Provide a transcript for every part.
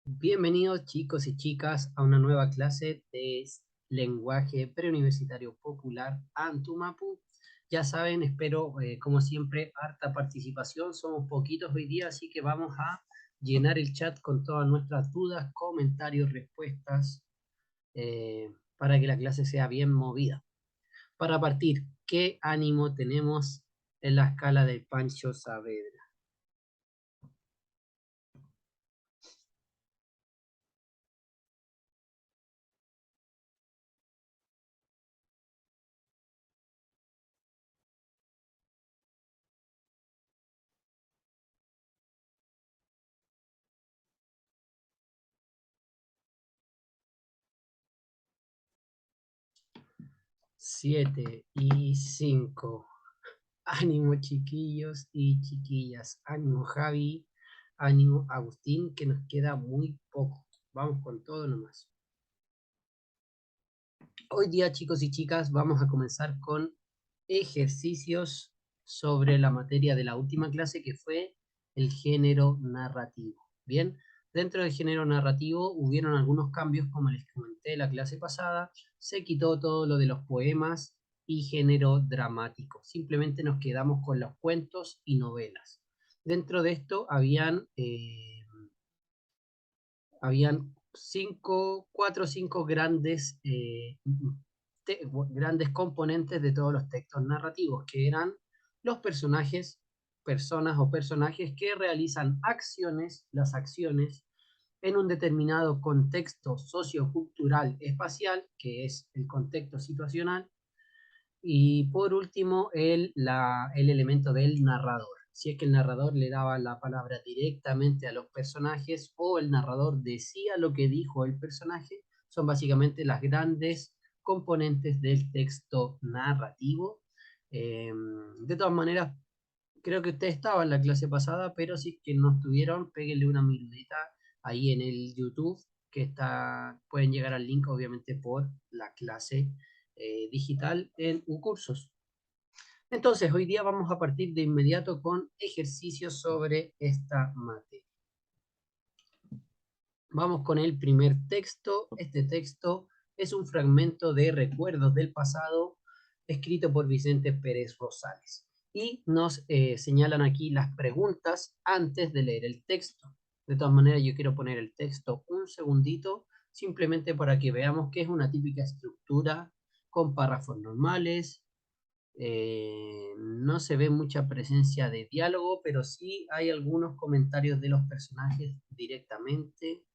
Bienvenidos chicos y chicas a una nueva clase de lenguaje preuniversitario popular Antumapu. Ya saben, espero como siempre harta participación, somos poquitos hoy día, así que vamos a llenar el chat con todas nuestras dudas, comentarios, respuestas, para que la clase sea bien movida. Para partir, ¿qué ánimo tenemos en la escala del Pancho Saavedra? 7 y 5. Ánimo chiquillos y chiquillas, ánimo Javi, ánimo Agustín, que nos queda muy poco. Vamos con todo nomás. Hoy día chicos y chicas vamos a comenzar con ejercicios sobre la materia de la última clase que fue el género narrativo. Bien, dentro del género narrativo hubieron algunos cambios como les comenté la clase pasada, se quitó todo lo de los poemas y género dramático, simplemente nos quedamos con los cuentos y novelas. Dentro de esto habían cuatro o cinco grandes componentes de todos los textos narrativos, que eran los personajes, personas o personajes que realizan acciones, las acciones, en un determinado contexto sociocultural espacial, que es el contexto situacional, y por último, el elemento del narrador. Si es que el narrador le daba la palabra directamente a los personajes o el narrador decía lo que dijo el personaje, son básicamente las grandes componentes del texto narrativo. De todas maneras, creo que usted estaba en la clase pasada, pero si es que no estuvieron, péguenle una miradita ahí en el YouTube, que está, pueden llegar al link obviamente por la clase digital en Ucursos. Entonces, hoy día vamos a partir de inmediato con ejercicios sobre esta materia. Vamos con el primer texto. Este texto es un fragmento de Recuerdos del Pasado, escrito por Vicente Pérez Rosales. Y nos señalan aquí las preguntas antes de leer el texto. De todas maneras, yo quiero poner el texto un segundito, simplemente para que veamos que es una típica estructura con párrafos normales. No se ve mucha presencia de diálogo, pero sí hay algunos comentarios de los personajes directamente.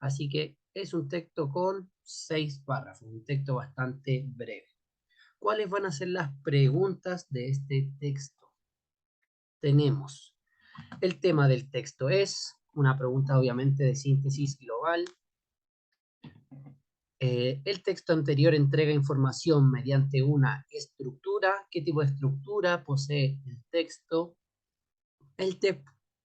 Así que es un texto con 6 párrafos, un texto bastante breve. ¿Cuáles van a ser las preguntas de este texto? Tenemos el tema del texto es una pregunta obviamente de síntesis global. El texto anterior entrega información mediante una estructura. ¿Qué tipo de estructura posee el texto? El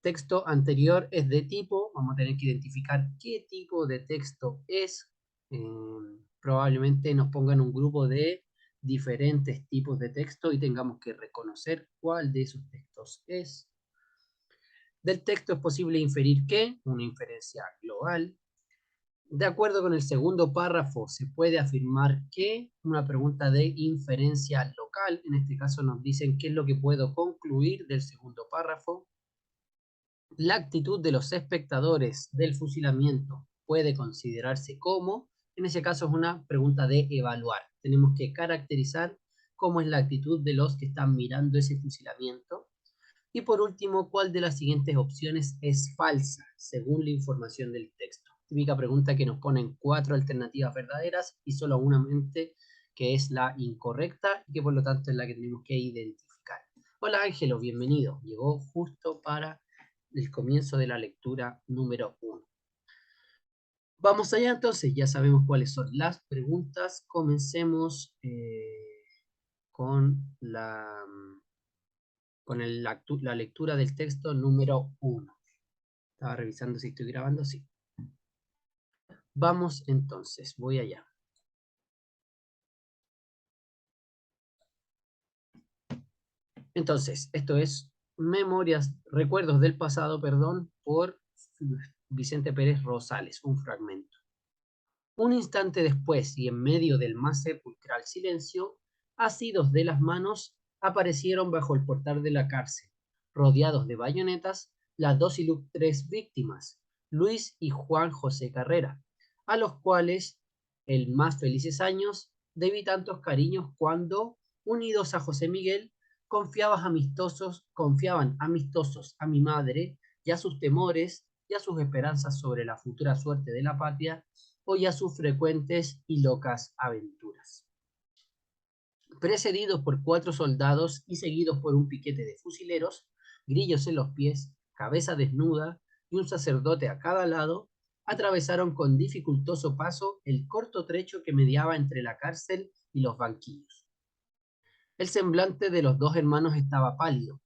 texto anterior es de tipo, vamos a tener que identificar qué tipo de texto es. Probablemente nos pongan un grupo de diferentes tipos de texto y tengamos que reconocer cuál de esos textos es. Del texto es posible inferir que, una inferencia global. De acuerdo con el segundo párrafo, se puede afirmar que, una pregunta de inferencia local, en este caso nos dicen qué es lo que puedo concluir del segundo párrafo. La actitud de los espectadores del fusilamiento puede considerarse como, en ese caso es una pregunta de evaluar. Tenemos que caracterizar cómo es la actitud de los que están mirando ese fusilamiento. Y por último, ¿cuál de las siguientes opciones es falsa según la información del texto? Típica pregunta que nos ponen 4 alternativas verdaderas y solo una mente que es la incorrecta y que por lo tanto es la que tenemos que identificar. Hola Ángelo, bienvenido. Llegó justo para el comienzo de la lectura número 1. Vamos allá entonces, ya sabemos cuáles son las preguntas. Comencemos con la lectura del texto número 1. Estaba revisando si estoy grabando, sí. Vamos entonces, voy allá. Entonces, esto es Recuerdos del Pasado, perdón, por Vicente Pérez Rosales, un fragmento. Un instante después, y en medio del más sepulcral silencio, asidos de las manos, aparecieron bajo el portal de la cárcel, rodeados de bayonetas, las dos ilustres víctimas, Luis y Juan José Carrera, a los cuales, en más felices años, debí tantos cariños cuando, unidos a José Miguel, confiaban amistosos a mi madre y a sus temores y a sus esperanzas sobre la futura suerte de la patria o ya sus frecuentes y locas aventuras. Precedidos por 4 soldados y seguidos por un piquete de fusileros, grillos en los pies, cabeza desnuda y un sacerdote a cada lado, atravesaron con dificultoso paso el corto trecho que mediaba entre la cárcel y los banquillos. El semblante de los dos hermanos estaba pálido,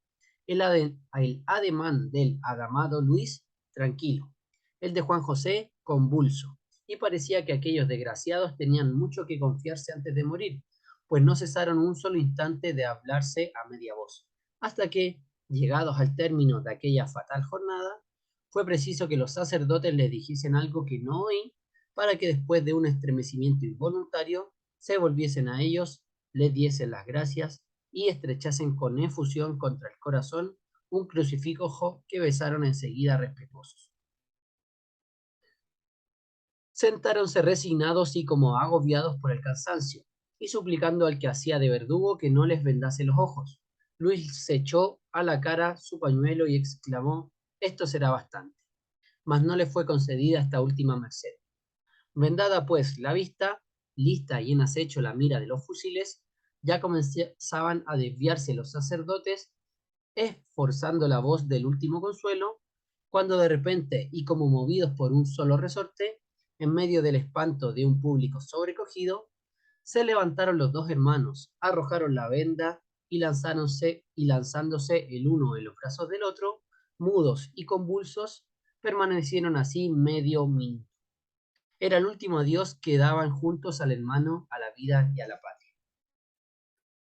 el ademán del adamado Luis tranquilo, el de Juan José convulso, y parecía que aquellos desgraciados tenían mucho que confiarse antes de morir, pues no cesaron un solo instante de hablarse a media voz, hasta que, llegados al término de aquella fatal jornada, fue preciso que los sacerdotes les dijesen algo que no oí, para que después de un estremecimiento involuntario se volviesen a ellos, les diesen las gracias y estrechasen con efusión contra el corazón un crucifijo que besaron enseguida respetuosos. Sentáronse resignados y como agobiados por el cansancio, y suplicando al que hacía de verdugo que no les vendase los ojos. Luis se echó a la cara su pañuelo y exclamó: esto será bastante. Mas no le fue concedida esta última merced. Vendada pues la vista, lista y en acecho la mira de los fusiles, ya comenzaban a desviarse los sacerdotes, esforzando la voz del último consuelo, cuando de repente, y como movidos por un solo resorte, en medio del espanto de un público sobrecogido, se levantaron los dos hermanos, arrojaron la venda y lanzándose el uno en los brazos del otro, mudos y convulsos, permanecieron así medio minuto. Era el último adiós que daban juntos al hermano, a la vida y a la patria.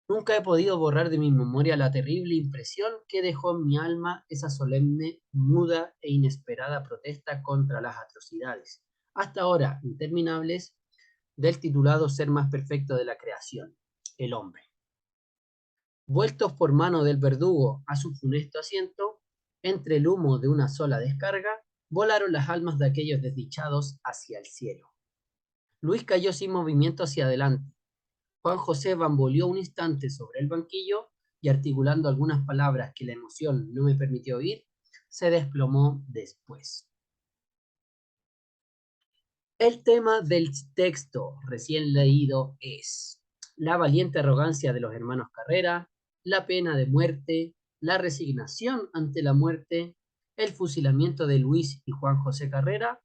Nunca he podido borrar de mi memoria la terrible impresión que dejó en mi alma esa solemne, muda e inesperada protesta contra las atrocidades, hasta ahora interminables, del titulado ser más perfecto de la creación, el hombre. Vueltos por mano del verdugo a su funesto asiento, entre el humo de una sola descarga, volaron las almas de aquellos desdichados hacia el cielo. Luis cayó sin movimiento hacia adelante. Juan José bamboleó un instante sobre el banquillo y, articulando algunas palabras que la emoción no me permitió oír, se desplomó después. El tema del texto recién leído es la valiente arrogancia de los hermanos Carrera, la pena de muerte, la resignación ante la muerte, el fusilamiento de Luis y Juan José Carrera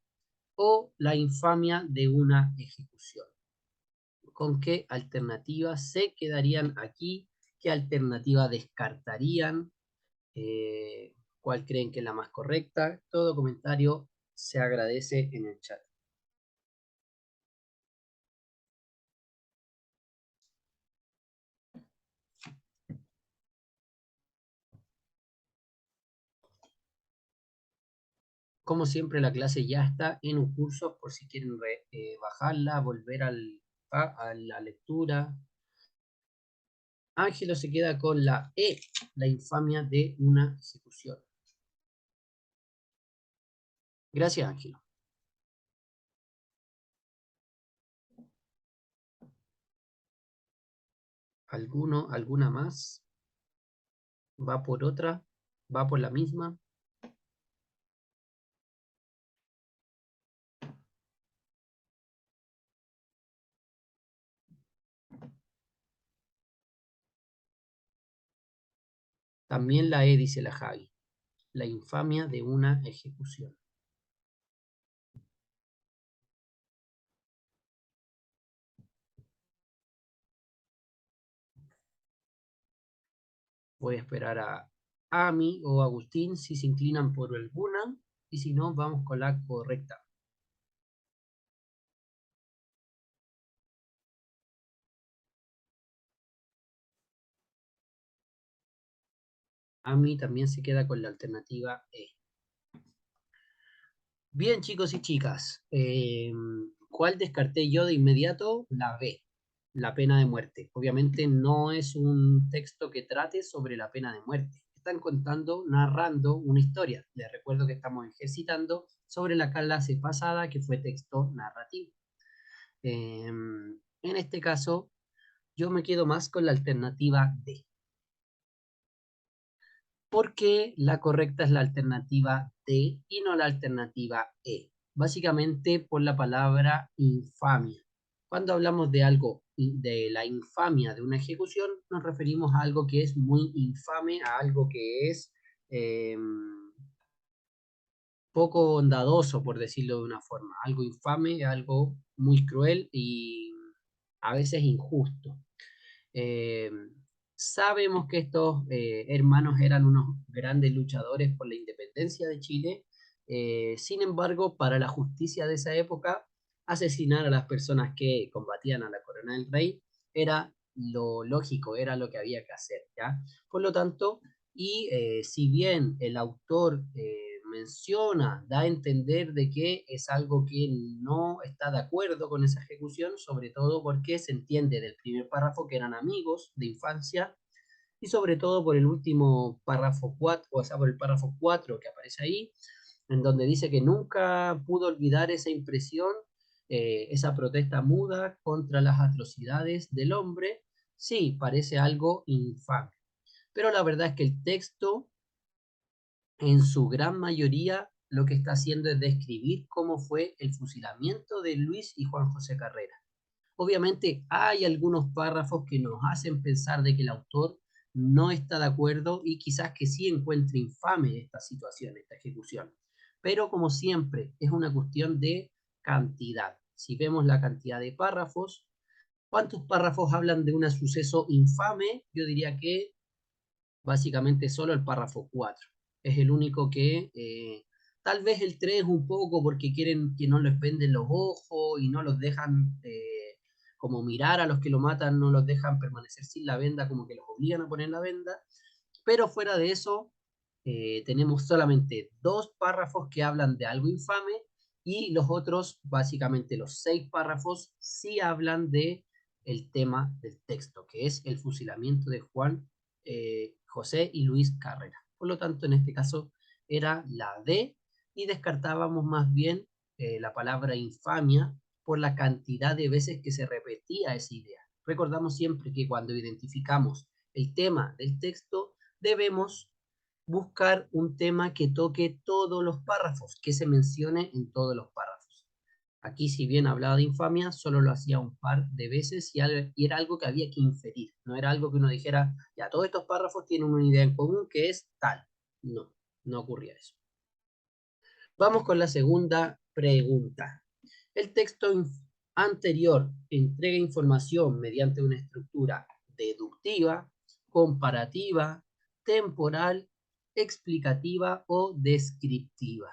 o la infamia de una ejecución. ¿Con qué alternativa se quedarían aquí? ¿Qué alternativa descartarían? ¿Cuál creen que es la más correcta? Todo comentario se agradece en el chat. Como siempre, la clase ya está en un curso por si quieren bajarla, volver a la lectura. Ángelo se queda con la E, la infamia de una ejecución. Gracias, Ángelo. ¿Alguna más? ¿Va por otra? ¿Va por la misma? También la E, dice la Javi. La infamia de una ejecución. Voy a esperar a Ami o Agustín si se inclinan por alguna y si no, vamos con la correcta. Ami también se queda con la alternativa E. Bien, chicos y chicas, ¿cuál descarté yo de inmediato? La B, la pena de muerte. Obviamente no es un texto que trate sobre la pena de muerte. Están contando, narrando una historia. Les recuerdo que estamos ejercitando sobre la clase pasada que fue texto narrativo. En este caso, yo me quedo más con la alternativa D. Porque la correcta es la alternativa D y no la alternativa E. Básicamente por la palabra infamia. Cuando hablamos de algo, de la infamia de una ejecución, nos referimos a algo que es muy infame, a algo que es eh, poco bondadoso, por decirlo de una forma. Algo infame, algo muy cruel y a veces injusto. Eh, Sabemos que estos hermanos eran unos grandes luchadores por la independencia de Chile. Sin embargo, para la justicia de esa época, asesinar a las personas que combatían a la corona del rey era lo lógico, era lo que había que hacer, ¿ya? Por lo tanto, si bien el autor menciona, da a entender de que es algo que no está de acuerdo con esa ejecución, sobre todo porque se entiende del primer párrafo que eran amigos de infancia y sobre todo por el último párrafo 4, o sea, por el párrafo 4 que aparece ahí, en donde dice que nunca pudo olvidar esa impresión, esa protesta muda contra las atrocidades del hombre. Sí, parece algo infame, pero la verdad es que el texto en su gran mayoría lo que está haciendo es describir cómo fue el fusilamiento de Luis y Juan José Carrera. Obviamente hay algunos párrafos que nos hacen pensar de que el autor no está de acuerdo y quizás que sí encuentre infame esta situación, esta ejecución. Pero como siempre es una cuestión de cantidad. Si vemos la cantidad de párrafos, ¿cuántos párrafos hablan de un suceso infame? Yo diría que básicamente solo el párrafo 4. Es el único que, tal vez el 3 un poco porque quieren que no les venden los ojos y no los dejan como mirar a los que lo matan, no los dejan permanecer sin la venda, como que los obligan a poner la venda. Pero fuera de eso, tenemos solamente dos párrafos que hablan de algo infame y los otros, básicamente los 6 párrafos, sí hablan de el tema del texto, que es el fusilamiento de Juan José y Luis Carrera. Por lo tanto, en este caso era la D y descartábamos más bien la palabra infamia por la cantidad de veces que se repetía esa idea. Recordamos siempre que cuando identificamos el tema del texto, debemos buscar un tema que toque todos los párrafos, que se mencione en todos los párrafos. Aquí, si bien hablaba de infamia, solo lo hacía un par de veces y era algo que había que inferir. No era algo que uno dijera, ya, todos estos párrafos tienen una idea en común que es tal. No, no ocurría eso. Vamos con la segunda pregunta. El texto anterior entrega información mediante una estructura deductiva, comparativa, temporal, explicativa o descriptiva.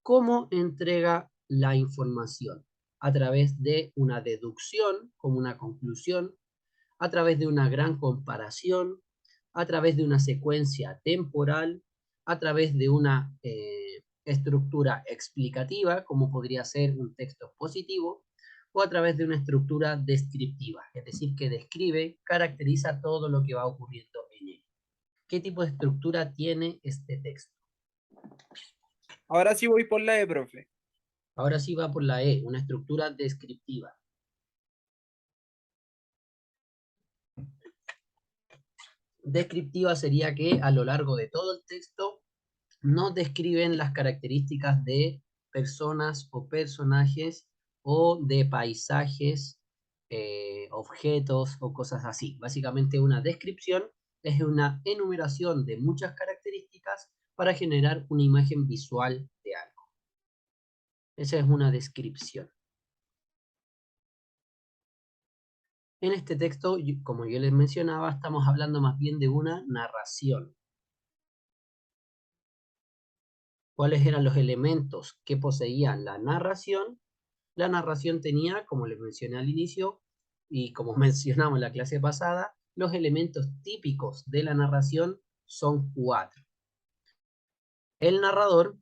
¿Cómo entrega la información? A través de una deducción, como una conclusión, a través de una gran comparación, a través de una secuencia temporal, a través de una estructura explicativa, como podría ser un texto expositivo, o a través de una estructura descriptiva, es decir, que describe, caracteriza todo lo que va ocurriendo en él. ¿Qué tipo de estructura tiene este texto? Ahora sí voy por la de profe. Ahora sí va por la E, una estructura descriptiva. Descriptiva sería que a lo largo de todo el texto nos describen las características de personas o personajes o de paisajes, objetos o cosas así. Básicamente una descripción es una enumeración de muchas características para generar una imagen visual de algo. Esa es una descripción. En este texto, como yo les mencionaba, estamos hablando más bien de una narración. ¿Cuáles eran los elementos que poseían la narración? La narración tenía, como les mencioné al inicio, y como mencionamos en la clase pasada, los elementos típicos de la narración son 4. El narrador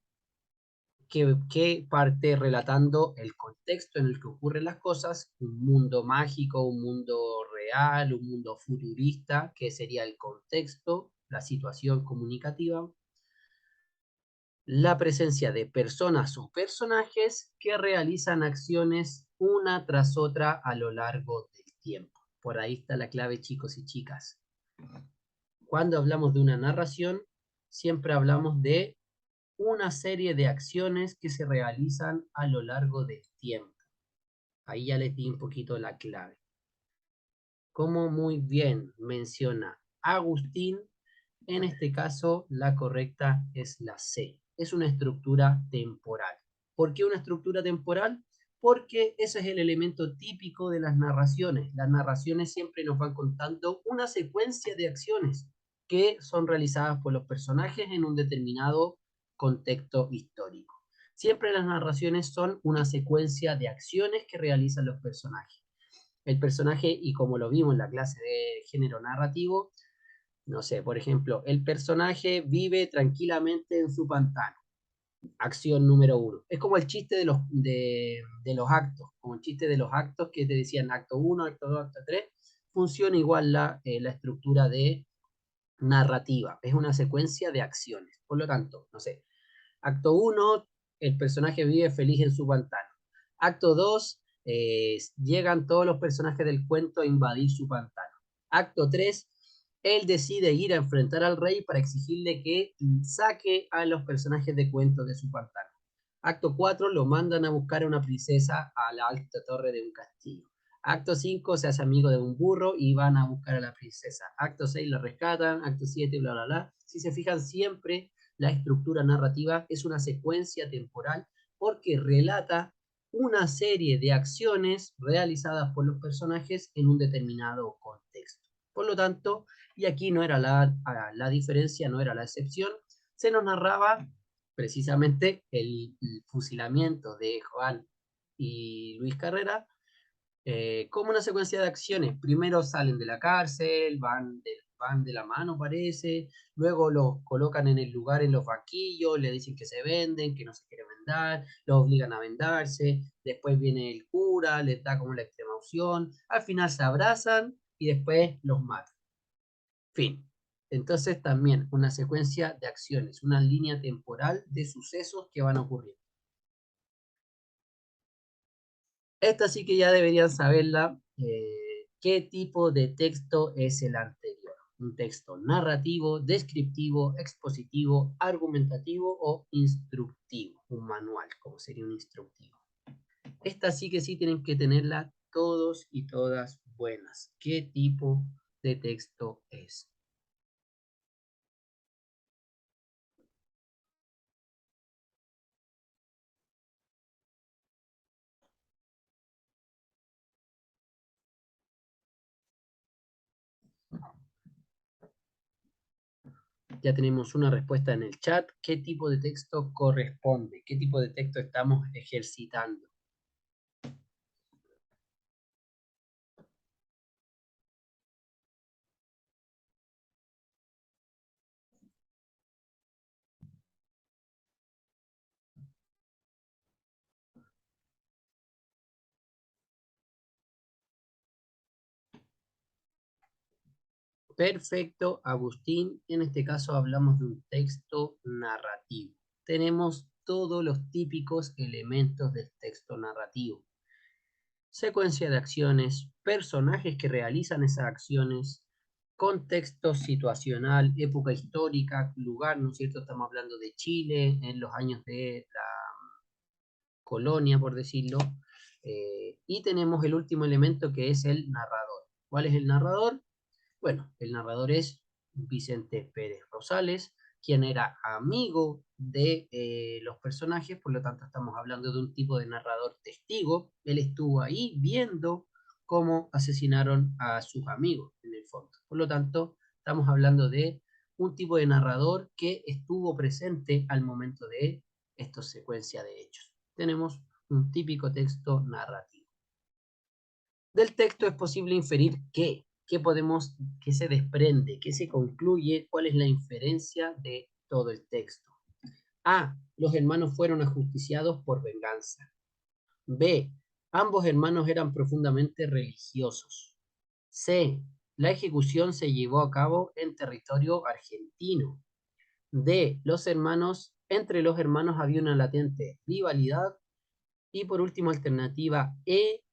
que parte relatando el contexto en el que ocurren las cosas, un mundo mágico, un mundo real, un mundo futurista, que sería el contexto, la situación comunicativa, la presencia de personas o personajes que realizan acciones una tras otra a lo largo del tiempo. Por ahí está la clave, chicos y chicas. Cuando hablamos de una narración, siempre hablamos de una serie de acciones que se realizan a lo largo del tiempo. Ahí ya les di un poquito la clave. Como muy bien menciona Agustín, en este caso la correcta es la C. Es una estructura temporal. ¿Por qué una estructura temporal? Porque ese es el elemento típico de las narraciones. Las narraciones siempre nos van contando una secuencia de acciones que son realizadas por los personajes en un determinado contexto histórico. Siempre las narraciones son una secuencia de acciones que realizan los personajes. El personaje, y como lo vimos en la clase de género narrativo, no sé, por ejemplo, el personaje vive tranquilamente en su pantano. Acción número 1. Es como el chiste de los actos, como el chiste de los actos que te decían acto 1, acto 2, acto 3. Funciona igual la estructura de narrativa. Es una secuencia de acciones. Por lo tanto, no sé, acto 1, el personaje vive feliz en su pantano. Acto 2, llegan todos los personajes del cuento a invadir su pantano. Acto 3, él decide ir a enfrentar al rey para exigirle que saque a los personajes de cuento de su pantano. Acto 4, lo mandan a buscar a una princesa a la alta torre de un castillo. Acto 5, se hace amigo de un burro y van a buscar a la princesa. Acto 6, la rescatan. Acto 7, bla, bla, bla. Si se fijan, siempre la estructura narrativa es una secuencia temporal porque relata una serie de acciones realizadas por los personajes en un determinado contexto. Por lo tanto, y aquí no era la diferencia, no era la excepción, se nos narraba precisamente el fusilamiento de Juan y Luis Carrera como una secuencia de acciones. Primero salen de la cárcel, van de la mano, parece, luego los colocan en el lugar en los banquillos, le dicen que se venden, que no se quieren vendar, los obligan a vendarse, después viene el cura, les da como la extrema opción, al final se abrazan y después los matan. Fin. Entonces también una secuencia de acciones, una línea temporal de sucesos que van a ocurrir. Esta sí que ya deberían saberla. ¿Qué tipo de texto es el anterior? ¿Un texto narrativo, descriptivo, expositivo, argumentativo o instructivo? Un manual, como sería un instructivo. Esta sí que sí tienen que tenerla todos y todas buenas. ¿Qué tipo de texto es? Ya tenemos una respuesta en el chat. ¿Qué tipo de texto corresponde? ¿Qué tipo de texto estamos ejercitando? Perfecto, Agustín. En este caso hablamos de un texto narrativo. Tenemos todos los típicos elementos del texto narrativo. Secuencia de acciones, personajes que realizan esas acciones, contexto situacional, época histórica, lugar, ¿no es cierto? Estamos hablando de Chile en los años de la colonia, por decirlo. Y tenemos el último elemento que es el narrador. ¿Cuál es el narrador? Bueno, el narrador es Vicente Pérez Rosales, quien era amigo de los personajes, por lo tanto estamos hablando de un tipo de narrador testigo. Él estuvo ahí viendo cómo asesinaron a sus amigos, en el fondo. Por lo tanto, estamos hablando de un tipo de narrador que estuvo presente al momento de esta secuencia de hechos. Tenemos un típico texto narrativo. Del texto es posible inferir qué se desprende, qué se concluye, cuál es la inferencia de todo el texto. A. Los hermanos fueron ajusticiados por venganza. B. Ambos hermanos eran profundamente religiosos. C. La ejecución se llevó a cabo en territorio argentino. D. Entre los hermanos había una latente rivalidad. Y por último, alternativa E.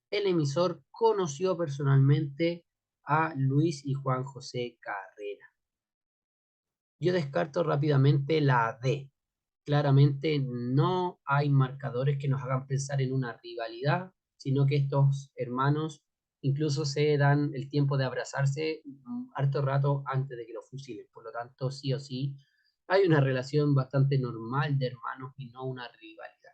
El emisor conoció personalmente a Luis y Juan José Carrera. Yo descarto rápidamente la D. Claramente no hay marcadores que nos hagan pensar en una rivalidad, sino que estos hermanos incluso se dan el tiempo de abrazarse harto rato antes de que los fusilen. Por lo tanto, sí o sí, hay una relación bastante normal de hermanos y no una rivalidad.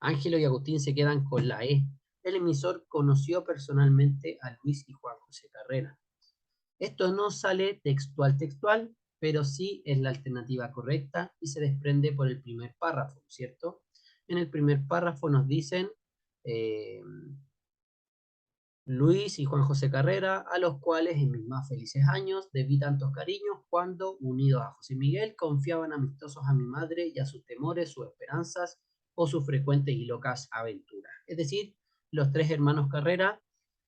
Ángelo y Agustín se quedan con la E. El emisor conoció personalmente a Luis y Juan José Carrera. Esto no sale textual, pero sí es la alternativa correcta y se desprende por el primer párrafo, ¿cierto? En el primer párrafo nos dicen eh, Luis y Juan José Carrera, a los cuales en mis más felices años debí tantos cariños cuando, unidos a José Miguel, confiaban amistosos a mi madre y a sus temores, sus esperanzas o sus frecuentes y locas aventuras. Es decir, los tres hermanos Carrera,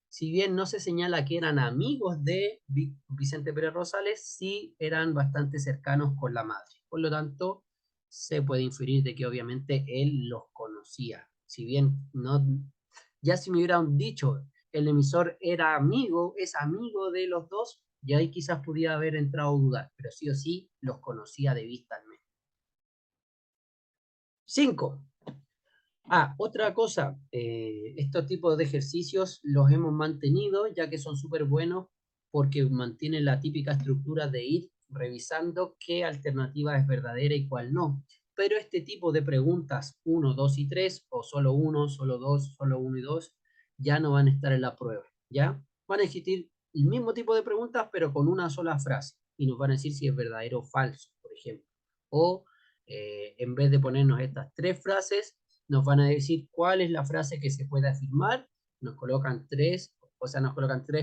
si bien no se señala que eran amigos de Vicente Pérez Rosales, sí eran bastante cercanos con la madre. Por lo tanto, se puede inferir de que obviamente él los conocía. Si bien no, ya si me hubieran dicho el emisor es amigo de los dos, y ahí quizás pudiera haber entrado a dudar, pero sí o sí los conocía de vista al menos. 5. Otra cosa, estos tipos de ejercicios los hemos mantenido ya que son súper buenos porque mantienen la típica estructura de ir revisando qué alternativa es verdadera y cuál no. Pero este tipo de preguntas 1, 2 y 3, o solo 1, solo 2, solo 1 y 2, ya no van a estar en la prueba, ¿ya? Van a existir el mismo tipo de preguntas pero con una sola frase y nos van a decir si es verdadero o falso, por ejemplo. O en vez de ponernos estas tres frases, nos van a decir cuál es la frase que se puede afirmar, nos colocan tres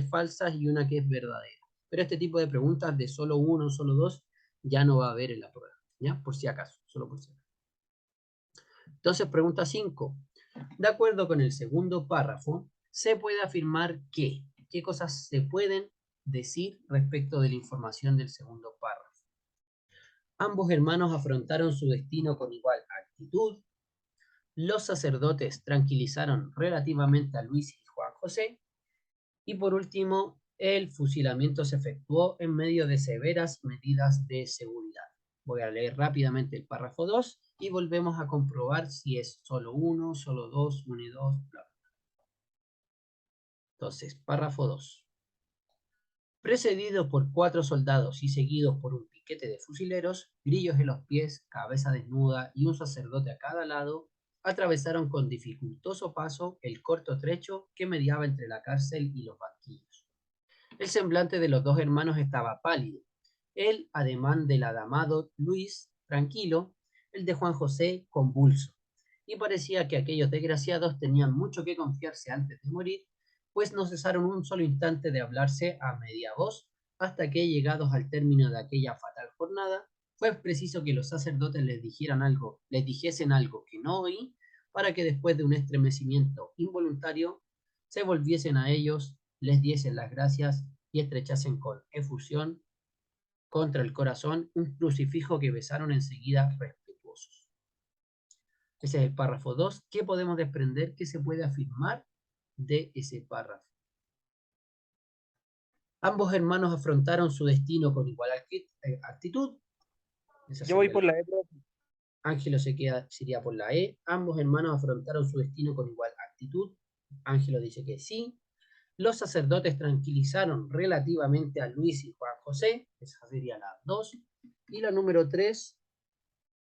falsas y una que es verdadera. Pero este tipo de preguntas de solo uno, solo dos, ya no va a haber en la prueba, ¿ya? Por si acaso, solo por si acaso. Entonces, pregunta 5. De acuerdo con el segundo párrafo, se puede afirmar que, ¿qué cosas se pueden decir respecto de la información del segundo párrafo? Ambos hermanos afrontaron su destino con igual actitud. Los sacerdotes tranquilizaron relativamente a Luis y Juan José. Y por último, el fusilamiento se efectuó en medio de severas medidas de seguridad. Voy a leer rápidamente el párrafo 2 y volvemos a comprobar si es solo 1, solo 2, 1 y 2, bla. Entonces, párrafo 2. Precedido por 4 soldados y seguidos por un piquete de fusileros, grillos en los pies, cabeza desnuda y un sacerdote a cada lado, atravesaron con dificultoso paso el corto trecho que mediaba entre la cárcel y los banquillos. El semblante de los dos hermanos estaba pálido, el ademán del adamado Luis tranquilo, el de Juan José convulso, y parecía que aquellos desgraciados tenían mucho que confiarse antes de morir, pues no cesaron un solo instante de hablarse a media voz, hasta que, llegados al término de aquella fatal jornada, fue preciso que los sacerdotes les dijesen algo que no oí, para que después de un estremecimiento involuntario se volviesen a ellos, les diesen las gracias y estrechasen con efusión contra el corazón un crucifijo que besaron enseguida respetuosos. Ese es el párrafo 2. ¿Qué podemos desprender? ¿Qué se puede afirmar de ese párrafo? Ambos hermanos afrontaron su destino con igual actitud. Esa Yo voy sería por la... la E, profe. Ángelo sería por la E. Ambos hermanos afrontaron su destino con igual actitud. Ángelo dice que sí. Los sacerdotes tranquilizaron relativamente a Luis y Juan José. Esa sería la 2. Y la número 3,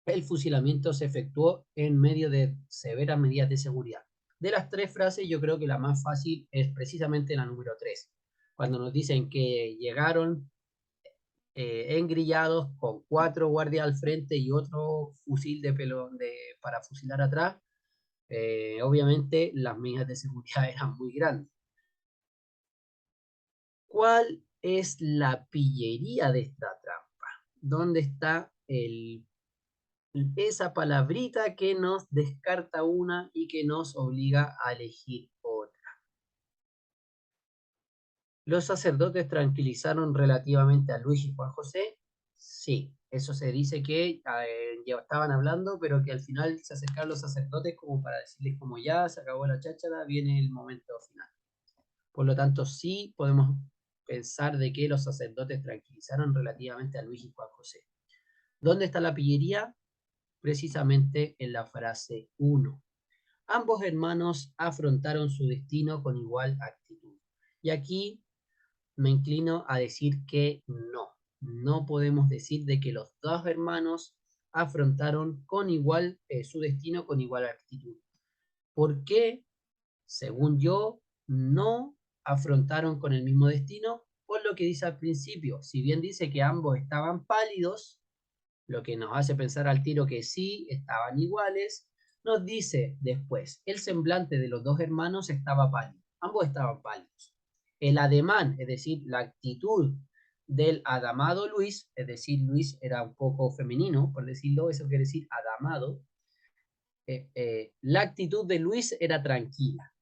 el fusilamiento se efectuó en medio de severas medidas de seguridad. De las tres frases, yo creo que la más fácil es precisamente la número 3, cuando nos dicen que llegaron engrillados con 4 guardias al frente y otro fusil para fusilar atrás. Obviamente las medidas de seguridad eran muy grandes. ¿Cuál es la pillería de esta trampa? ¿Dónde está el esa palabrita que nos descarta una y que nos obliga a elegir otra. ¿Los sacerdotes tranquilizaron relativamente a Luis y Juan José? Sí, eso se dice que ya estaban hablando, pero que al final se acercaron los sacerdotes como para decirles como ya se acabó la cháchara, viene el momento final. Por lo tanto, sí podemos pensar de que los sacerdotes tranquilizaron relativamente a Luis y Juan José. ¿Dónde está la pillería? Precisamente en la frase 1. Ambos hermanos afrontaron su destino con igual actitud. Y aquí me inclino a decir que no. No podemos decir de que los dos hermanos afrontaron con igual su destino con igual actitud. ¿Por qué? Según yo, no afrontaron con el mismo destino, por lo que dice al principio. Si bien dice que ambos estaban pálidos, lo que nos hace pensar al tiro que sí, estaban iguales, nos dice después, el semblante de los dos hermanos estaba pálido, ambos estaban pálidos. El ademán, es decir, la actitud del adamado Luis, es decir, Luis era un poco femenino, por decirlo, eso quiere decir adamado, la actitud de Luis era tranquila.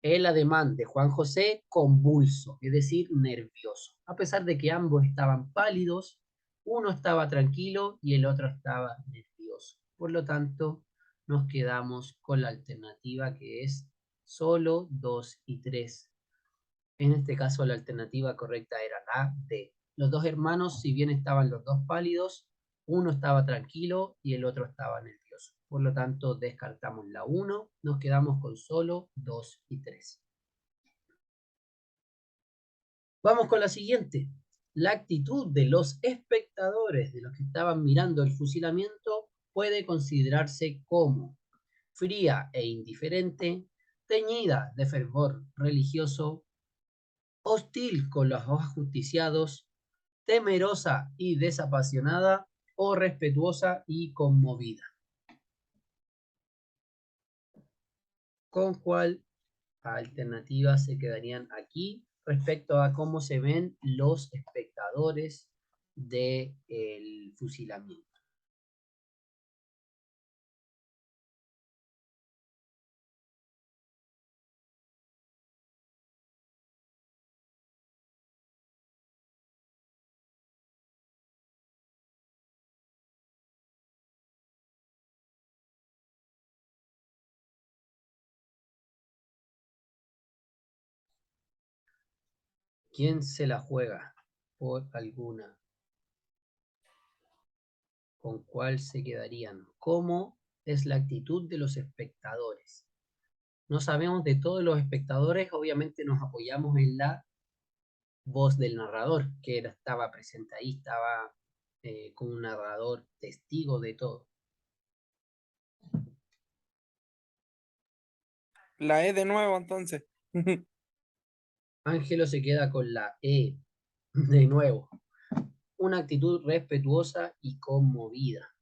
El ademán de Juan José convulso, es decir, nervioso. A pesar de que ambos estaban pálidos, uno estaba tranquilo y el otro estaba nervioso. Por lo tanto, nos quedamos con la alternativa que es solo 2 y 3. En este caso, la alternativa correcta era la D. Los dos hermanos, si bien estaban los dos pálidos, uno estaba tranquilo y el otro estaba nervioso. Por lo tanto, descartamos la 1, nos quedamos con solo 2 y 3. Vamos con la siguiente. La actitud de los espectadores, de los que estaban mirando el fusilamiento, puede considerarse como fría e indiferente, teñida de fervor religioso, hostil con los ajusticiados, temerosa y desapasionada, o respetuosa y conmovida. ¿Con cuál alternativa se quedarían aquí respecto a cómo se ven los espectadores del fusilamiento? ¿Quién se la juega por alguna? ¿Con cuál se quedarían? ¿Cómo es la actitud de los espectadores? No sabemos de todos los espectadores, obviamente nos apoyamos en la voz del narrador, que estaba presente ahí, estaba con un narrador testigo de todo. La E de nuevo, entonces. Ángelo se queda con la E de nuevo. Una actitud respetuosa y conmovida.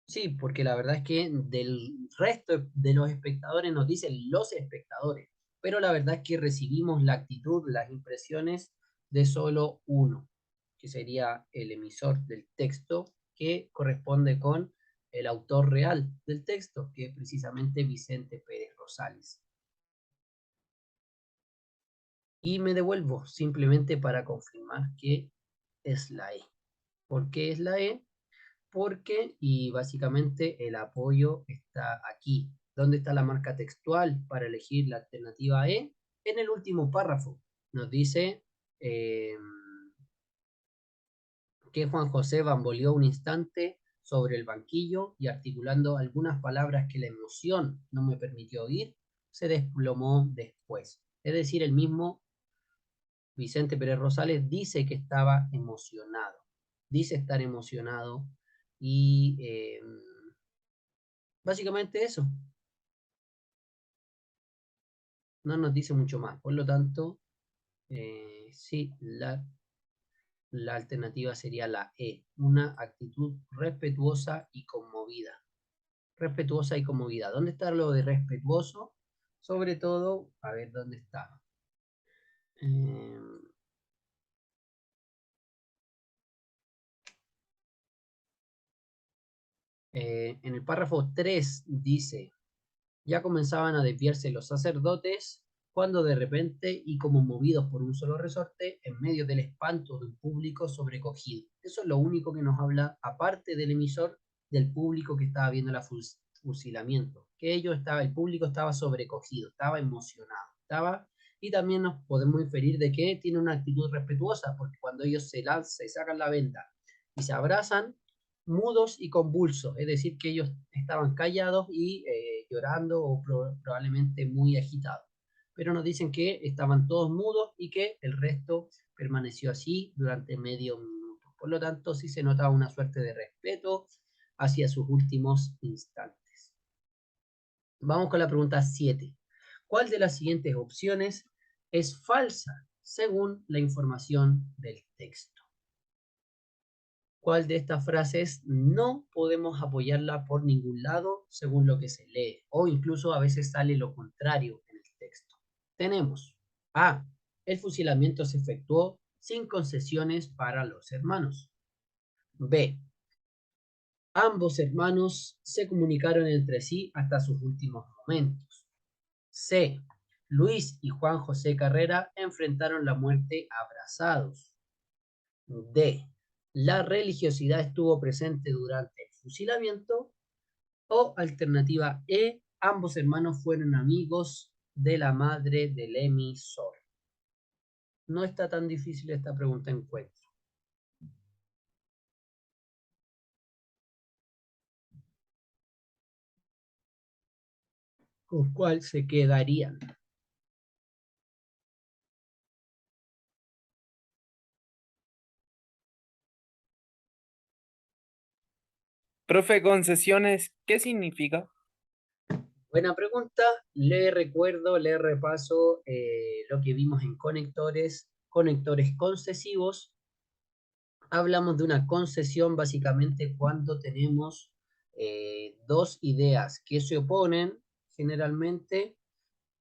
Sí, porque la verdad es que del resto de los espectadores nos dicen los espectadores, pero la verdad es que recibimos la actitud, las impresiones de solo uno, que sería el emisor del texto, que corresponde con el autor real del texto, que es precisamente Vicente Pérez Rosales. Y me devuelvo simplemente para confirmar que es la E. ¿Por qué es la E? Porque, y básicamente el apoyo está aquí. ¿Dónde está la marca textual para elegir la alternativa E? En el último párrafo. Nos dice que Juan José bamboleó un instante sobre el banquillo y articulando algunas palabras que la emoción no me permitió oír, se desplomó después. Es decir, el mismo Vicente Pérez Rosales dice que estaba emocionado, dice estar emocionado y básicamente eso, no nos dice mucho más. Por lo tanto, sí, la alternativa sería la E, una actitud respetuosa y conmovida. Respetuosa y conmovida. ¿Dónde está lo de respetuoso? Sobre todo, a ver dónde está. Eh, En el párrafo 3 dice, ya comenzaban a desviarse los sacerdotes cuando de repente y como movidos por un solo resorte, en medio del espanto de un público sobrecogido. Eso es lo único que nos habla, aparte del emisor, del público que estaba viendo el fusilamiento. Que el público estaba sobrecogido, estaba emocionado, y también nos podemos inferir de que tiene una actitud respetuosa, porque cuando ellos se sacan la venda y se abrazan, mudos y convulsos, es decir, que ellos estaban callados y llorando o probablemente muy agitados. Pero nos dicen que estaban todos mudos y que el resto permaneció así durante medio minuto. Por lo tanto, sí se notaba una suerte de respeto hacia sus últimos instantes. Vamos con la pregunta 7. ¿Cuál de las siguientes opciones es falsa según la información del texto? ¿Cuál de estas frases no podemos apoyarla por ningún lado según lo que se lee? O incluso a veces sale lo contrario en el texto. Tenemos A. El fusilamiento se efectuó sin concesiones para los hermanos. B. Ambos hermanos se comunicaron entre sí hasta sus últimos momentos. C. Luis y Juan José Carrera enfrentaron la muerte abrazados. D. La religiosidad estuvo presente durante el fusilamiento. O alternativa E. Ambos hermanos fueron amigos de la madre del emisor. No está tan difícil esta pregunta, encuentro. ¿Con cuál se quedarían? Profe, concesiones, ¿qué significa? Buena pregunta. Le recuerdo, le repaso lo que vimos en conectores concesivos. Hablamos de una concesión básicamente cuando tenemos dos ideas que se oponen generalmente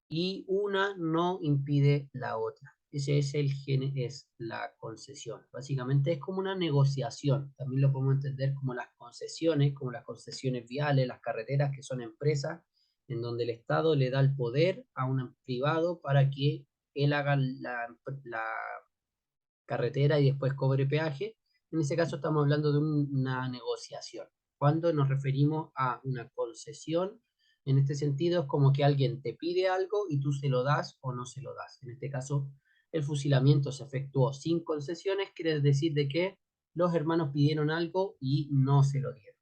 y una no impide la otra. Ese es la concesión. Básicamente es como una negociación. También lo podemos entender como las concesiones viales, las carreteras, que son empresas en donde el Estado le da el poder a un privado para que él haga la carretera y después cobre peaje. En ese caso estamos hablando de una negociación. Cuando nos referimos a una concesión, en este sentido es como que alguien te pide algo y tú se lo das o no se lo das. En este caso, el fusilamiento se efectuó sin concesiones, quiere decir de que los hermanos pidieron algo y no se lo dieron.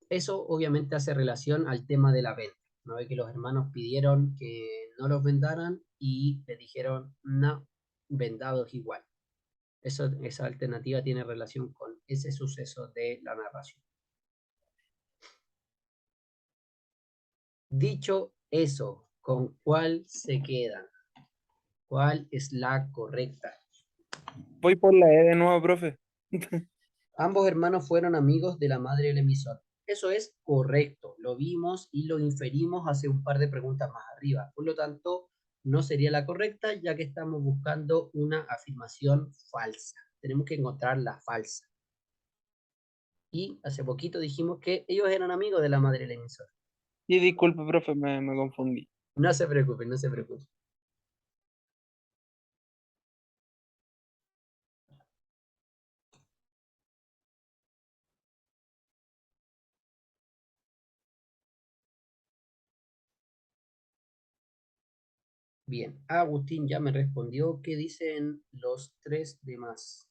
Eso obviamente hace relación al tema de la venta, ¿no? De que los hermanos pidieron que no los vendaran y le dijeron, no, vendados igual. Esa alternativa tiene relación con ese suceso de la narración. Dicho eso, ¿con cuál se quedan? ¿Cuál es la correcta? Voy por la E de nuevo, profe. Ambos hermanos fueron amigos de la madre del emisor. Eso es correcto, lo vimos y lo inferimos hace un par de preguntas más arriba. Por lo tanto, no sería la correcta ya que estamos buscando una afirmación falsa. Tenemos que encontrar la falsa. Y hace poquito dijimos que ellos eran amigos de la madre del emisor. Y disculpe, profe, me confundí. No se preocupen, no se preocupen. Bien, Agustín ya me respondió. ¿Qué dicen los tres demás?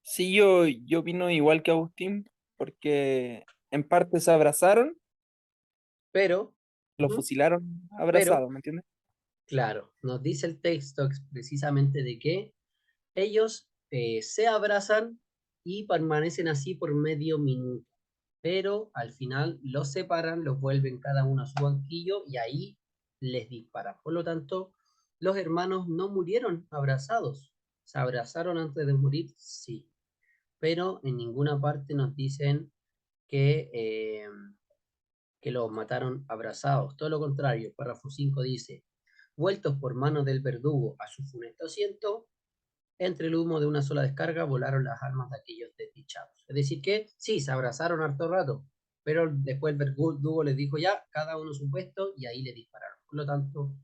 Sí, yo opino igual que Agustín, porque en parte se abrazaron, Pero, lo ujú, fusilaron pero, abrazados, ¿me entiendes? claro, nos dice el texto precisamente de que ellos se abrazan y permanecen así por medio minuto. Pero al final los separan, los vuelven cada uno a su banquillo y ahí les disparan. Por lo tanto, los hermanos no murieron abrazados. ¿Se abrazaron antes de morir? Sí. pero en ninguna parte nos dicen que los mataron abrazados. Todo lo contrario, párrafo 5 dice, vueltos por mano del verdugo a su funesto asiento, entre el humo de una sola descarga volaron las almas de aquellos desdichados. Es decir que sí, se abrazaron harto rato, pero después el verdugo les dijo ya, cada uno su puesto, y ahí le dispararon. Por lo tanto,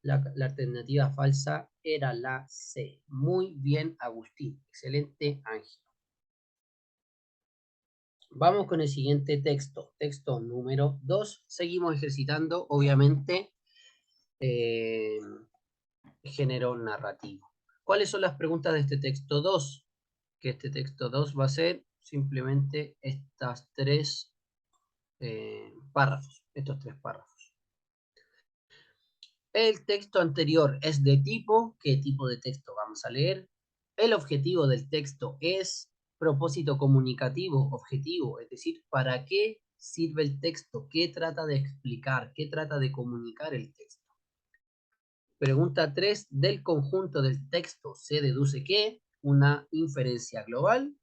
la alternativa falsa era la C. Muy bien, Agustín. Excelente, Ángel. Vamos con el siguiente texto. Texto número 2. Seguimos ejercitando, obviamente, género narrativo. ¿Cuáles son las preguntas de este texto 2? Que este texto 2 va a ser simplemente estas tres párrafos, estos tres párrafos. El texto anterior es de tipo, ¿qué tipo de texto vamos a leer? El objetivo del texto es propósito comunicativo, objetivo, es decir, ¿para qué sirve el texto? ¿Qué trata de explicar? ¿Qué trata de comunicar el texto? Pregunta 3, del conjunto del texto se deduce que una inferencia global.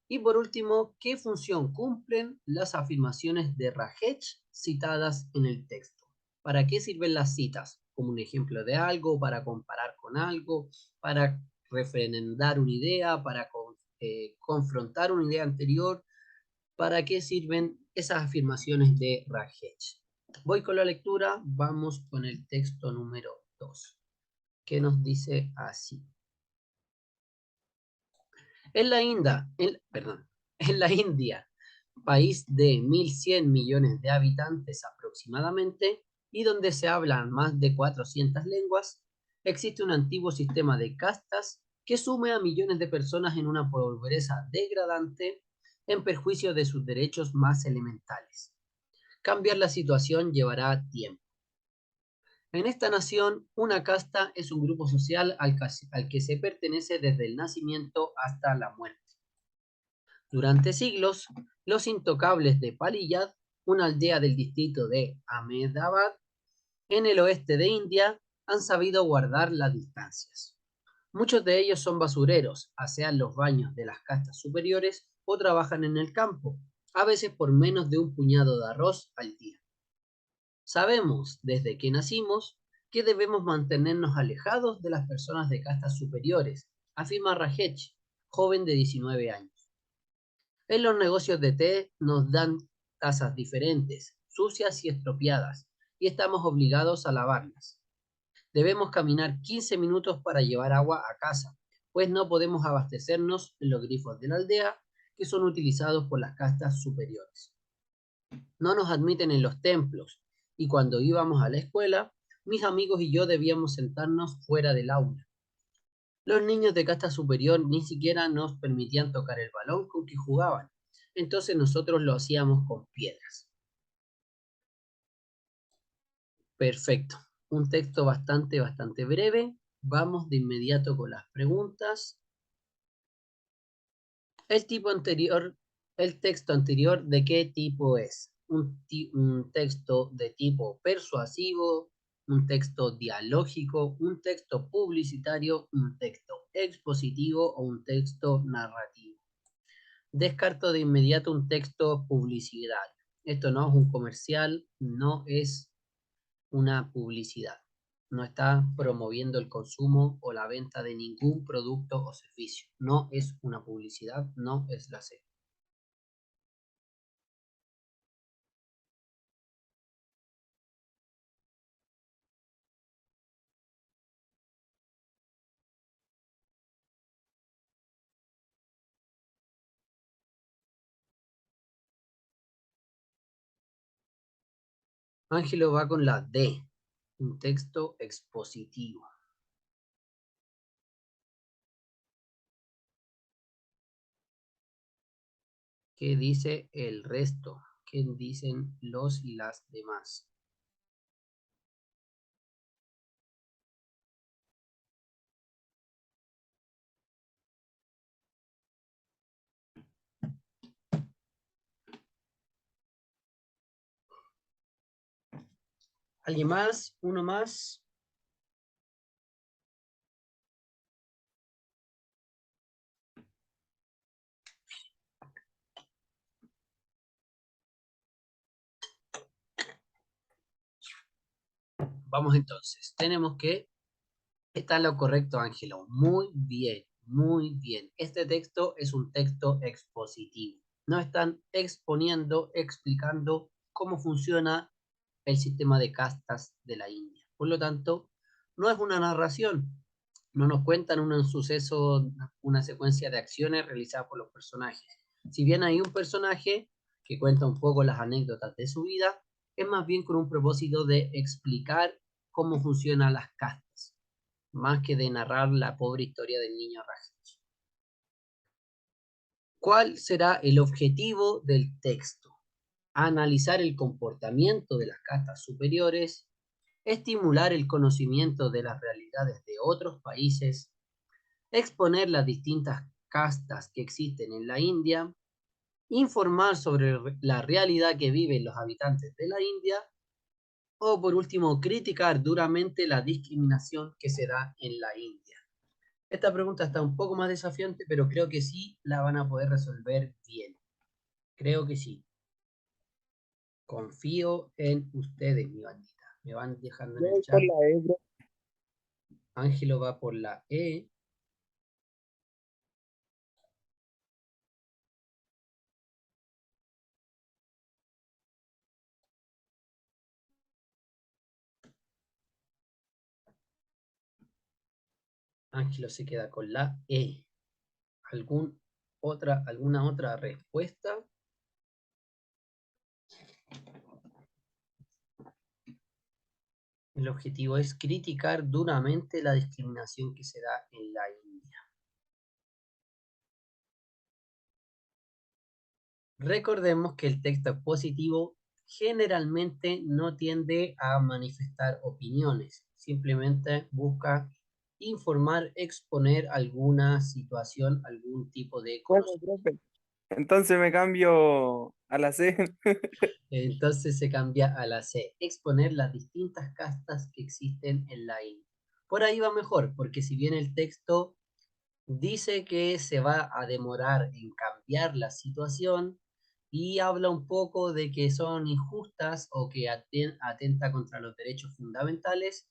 Y por último, ¿qué función cumplen las afirmaciones de Rajech citadas en el texto? ¿Para qué sirven las citas? Como un ejemplo de algo, para comparar con algo, para refrendar una idea, para confrontar una idea anterior. ¿Para qué sirven esas afirmaciones de Rajech? Voy con la lectura, vamos con el texto número 2, que nos dice así. En la India, país de 1.100 millones de habitantes aproximadamente, y donde se hablan más de 400 lenguas, existe un antiguo sistema de castas que sume a millones de personas en una pobreza degradante en perjuicio de sus derechos más elementales. Cambiar la situación llevará tiempo. En esta nación, una casta es un grupo social al que se pertenece desde el nacimiento hasta la muerte. Durante siglos, los intocables de Paliyad, una aldea del distrito de Ahmedabad, en el oeste de India, han sabido guardar las distancias. Muchos de ellos son basureros, asean los baños de las castas superiores o trabajan en el campo, a veces por menos de un puñado de arroz al día. Sabemos, desde que nacimos, que debemos mantenernos alejados de las personas de castas superiores, afirma Rajech, joven de 19 años. En los negocios de té nos dan tazas diferentes, sucias y estropeadas, y estamos obligados a lavarlas. Debemos caminar 15 minutos para llevar agua a casa, pues no podemos abastecernos en los grifos de la aldea, que son utilizados por las castas superiores. No nos admiten en los templos, y cuando íbamos a la escuela, mis amigos y yo debíamos sentarnos fuera del aula. Los niños de casta superior ni siquiera nos permitían tocar el balón con que jugaban, entonces nosotros lo hacíamos con piedras. Perfecto, un texto bastante breve. Vamos de inmediato con las preguntas. El texto anterior, ¿de qué tipo es? Un texto de tipo persuasivo, un texto dialógico, un texto publicitario, un texto expositivo o un texto narrativo. Descarto de inmediato un texto publicitario. Esto no es un comercial, no es una publicidad. No está promoviendo el consumo o la venta de ningún producto o servicio. No es una publicidad, no es la C. Ángelo va con la D, un texto expositivo. ¿Qué dice el resto? ¿Qué dicen los y las demás? ¿Alguien más? ¿Uno más? vamos entonces. Tenemos que... Está en lo correcto, Ángelo. Muy bien, muy bien. Este texto es un texto expositivo. No están exponiendo, explicando cómo funciona el sistema de castas de la India. Por lo tanto, no es una narración. No nos cuentan un suceso, una secuencia de acciones realizadas por los personajes. Si bien hay un personaje que cuenta un poco las anécdotas de su vida, es más bien con un propósito de explicar cómo funcionan las castas, más que de narrar la pobre historia del niño Rajneesh. ¿Cuál será el objetivo del texto? Analizar el comportamiento de las castas superiores, estimular el conocimiento de las realidades de otros países, exponer las distintas castas que existen en la India, informar sobre la realidad que viven los habitantes de la India, o por último, criticar duramente la discriminación que se da en la India. Esta pregunta está un poco más desafiante, pero creo que sí la van a poder resolver bien. Creo que sí. Confío en ustedes, mi bandita. Me van dejando en Yo el voy por chat. la E, bro. Ángelo va por la E. Ángelo se queda con la E. ¿Alguna otra respuesta? El objetivo es criticar duramente la discriminación que se da en la India. Recordemos que el texto expositivo generalmente no tiende a manifestar opiniones, simplemente busca informar, exponer alguna situación, algún tipo de Bueno, conocimiento. profe. Entonces me cambio a la C. Entonces se cambia a la C, exponer las distintas castas que existen en la India. Por ahí va mejor, porque si bien el texto dice que se va a demorar en cambiar la situación y habla un poco de que son injustas o que atenta contra los derechos fundamentales.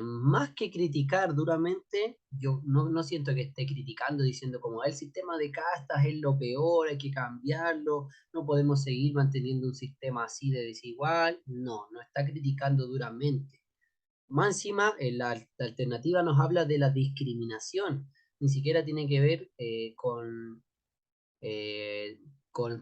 Más que criticar duramente, yo no siento que esté criticando diciendo como el sistema de castas es lo peor, hay que cambiarlo, no podemos seguir manteniendo un sistema así de desigual. No está criticando duramente. Más encima, la alternativa nos habla de la discriminación. Ni siquiera tiene que ver eh, con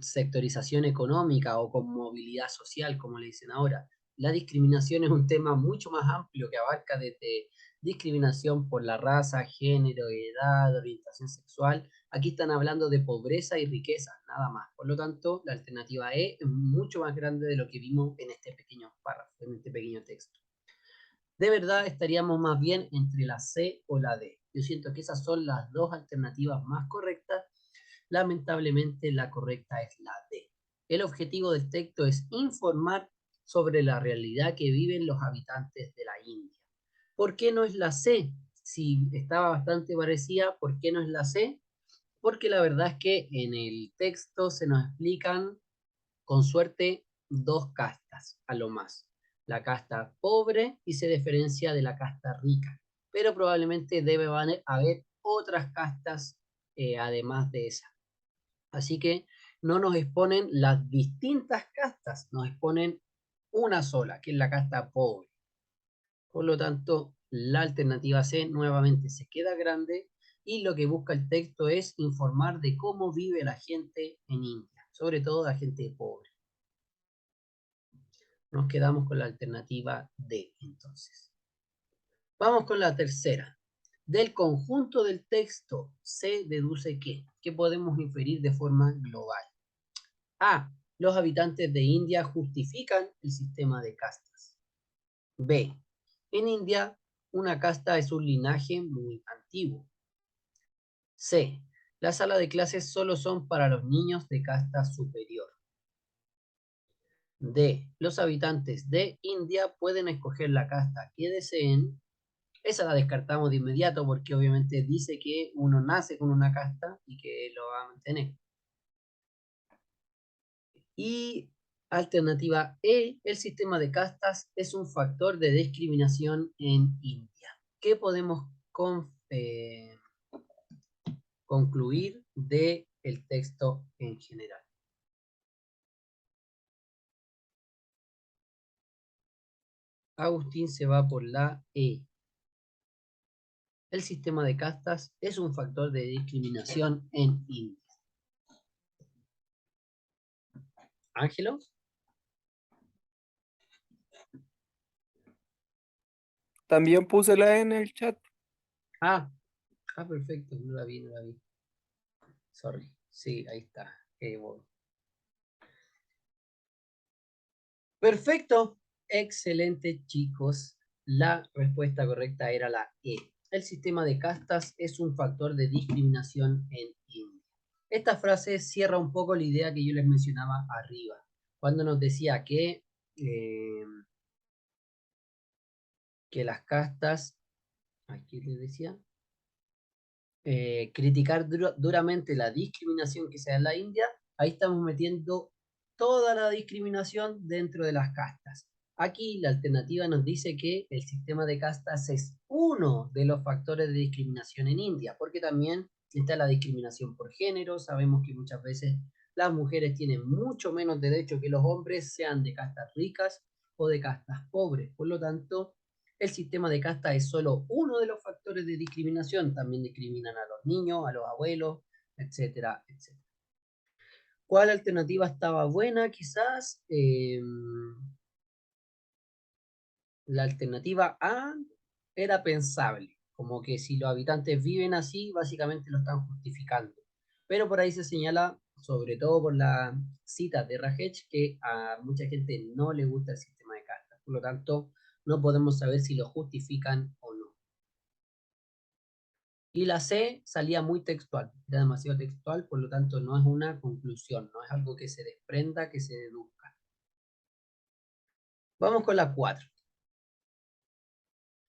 sectorización económica o con movilidad social, como le dicen ahora. La discriminación es un tema mucho más amplio que abarca desde discriminación por la raza, género, edad, orientación sexual. Aquí están hablando de pobreza y riqueza, nada más. Por lo tanto, la alternativa E es mucho más grande de lo que vimos en este pequeño párrafo, en este pequeño texto. De verdad estaríamos más bien entre la C o la D. Yo siento que esas son las dos alternativas más correctas. Lamentablemente la correcta es la D. El objetivo del texto es informar sobre la realidad que viven los habitantes de la India. ¿Por qué no es la C? Si estaba bastante parecida, ¿por qué no es la C? Porque la verdad es que en el texto se nos explican con suerte dos castas a lo más. La casta pobre y se diferencia de la casta rica, pero probablemente debe haber otras castas además de esa. Así que no nos exponen las distintas castas, nos exponen una sola, que es la casta pobre. Por lo tanto, la alternativa C nuevamente se queda grande y lo que busca el texto es informar de cómo vive la gente en India, sobre todo la gente pobre. Nos quedamos con la alternativa D, entonces. Vamos con la tercera. Del conjunto del texto se deduce ¿qué podemos inferir de forma global? A. Los habitantes de India justifican el sistema de castas. B. En India, una casta es un linaje muy antiguo. C. La sala de clases solo son para los niños de casta superior. D. Los habitantes de India pueden escoger la casta que deseen. Esa la descartamos de inmediato porque obviamente dice que uno nace con una casta y que lo va a mantener. Y Alternativa E, el sistema de castas es un factor de discriminación en India. ¿Qué podemos concluir del texto en general? Agustín se va por la E. El sistema de castas es un factor de discriminación en India. ¿Ángelo? También puse la E en el chat. Perfecto, no la vi. Sorry. Sí, ahí está. Bueno. Perfecto. Excelente, chicos. La respuesta correcta era la E. El sistema de castas es un factor de discriminación en India. Esta frase cierra un poco la idea que yo les mencionaba arriba, cuando nos decía que las castas, aquí les decía, criticar duramente la discriminación que se da en la India, ahí estamos metiendo toda la discriminación dentro de las castas. Aquí la alternativa nos dice que el sistema de castas es uno de los factores de discriminación en India, porque también está la discriminación por género. Sabemos que muchas veces las mujeres tienen mucho menos derecho que los hombres, sean de castas ricas o de castas pobres. Por lo tanto, el sistema de casta es solo uno de los factores de discriminación. También discriminan a los niños, a los abuelos, etcétera, etcétera. ¿Cuál alternativa estaba buena? Quizás la alternativa A era pensable, como que si los habitantes viven así, básicamente lo están justificando. Pero por ahí se señala, sobre todo por la cita de Rajech, que a mucha gente no le gusta el sistema de casta. Por lo tanto, no podemos saber si lo justifican o no. Y la C salía muy textual, era demasiado textual, por lo tanto no es una conclusión, no es algo que se desprenda, que se deduzca. Vamos con la 4.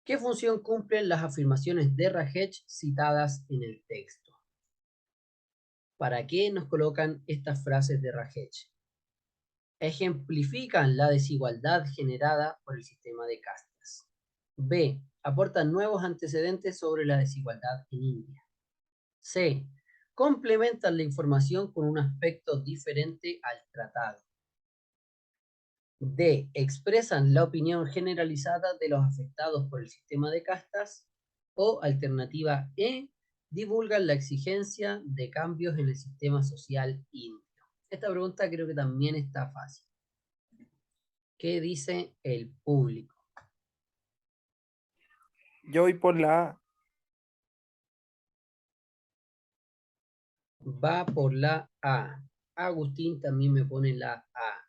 ¿Qué función cumplen las afirmaciones de Rajech citadas en el texto? ¿Para qué nos colocan estas frases de Rajech? Ejemplifican la desigualdad generada por el sistema de castas. B. Aportan nuevos antecedentes sobre la desigualdad en India. C. Complementan la información con un aspecto diferente al tratado. D. Expresan la opinión generalizada de los afectados por el sistema de castas. O alternativa E. Divulgan la exigencia de cambios en el sistema social indio. Esta pregunta creo que también está fácil. ¿Qué dice el público? Yo voy por la A. Va por la A. Agustín también me pone la A.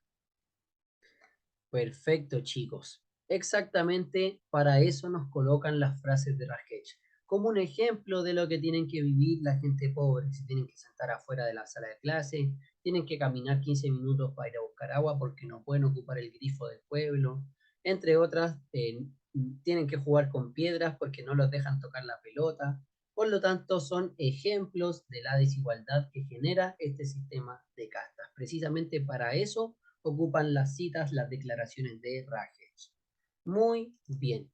Perfecto, chicos. Exactamente para eso nos colocan las frases de Rajech. Como un ejemplo de lo que tienen que vivir la gente pobre. Se tienen que sentar afuera de la sala de clase, tienen que caminar 15 minutos para ir a buscar agua porque no pueden ocupar el grifo del pueblo. Entre otras, tienen que jugar con piedras porque no los dejan tocar la pelota. Por lo tanto, son ejemplos de la desigualdad que genera este sistema de castas. Precisamente para eso ocupan las citas, las declaraciones de Rajech. Muy bien.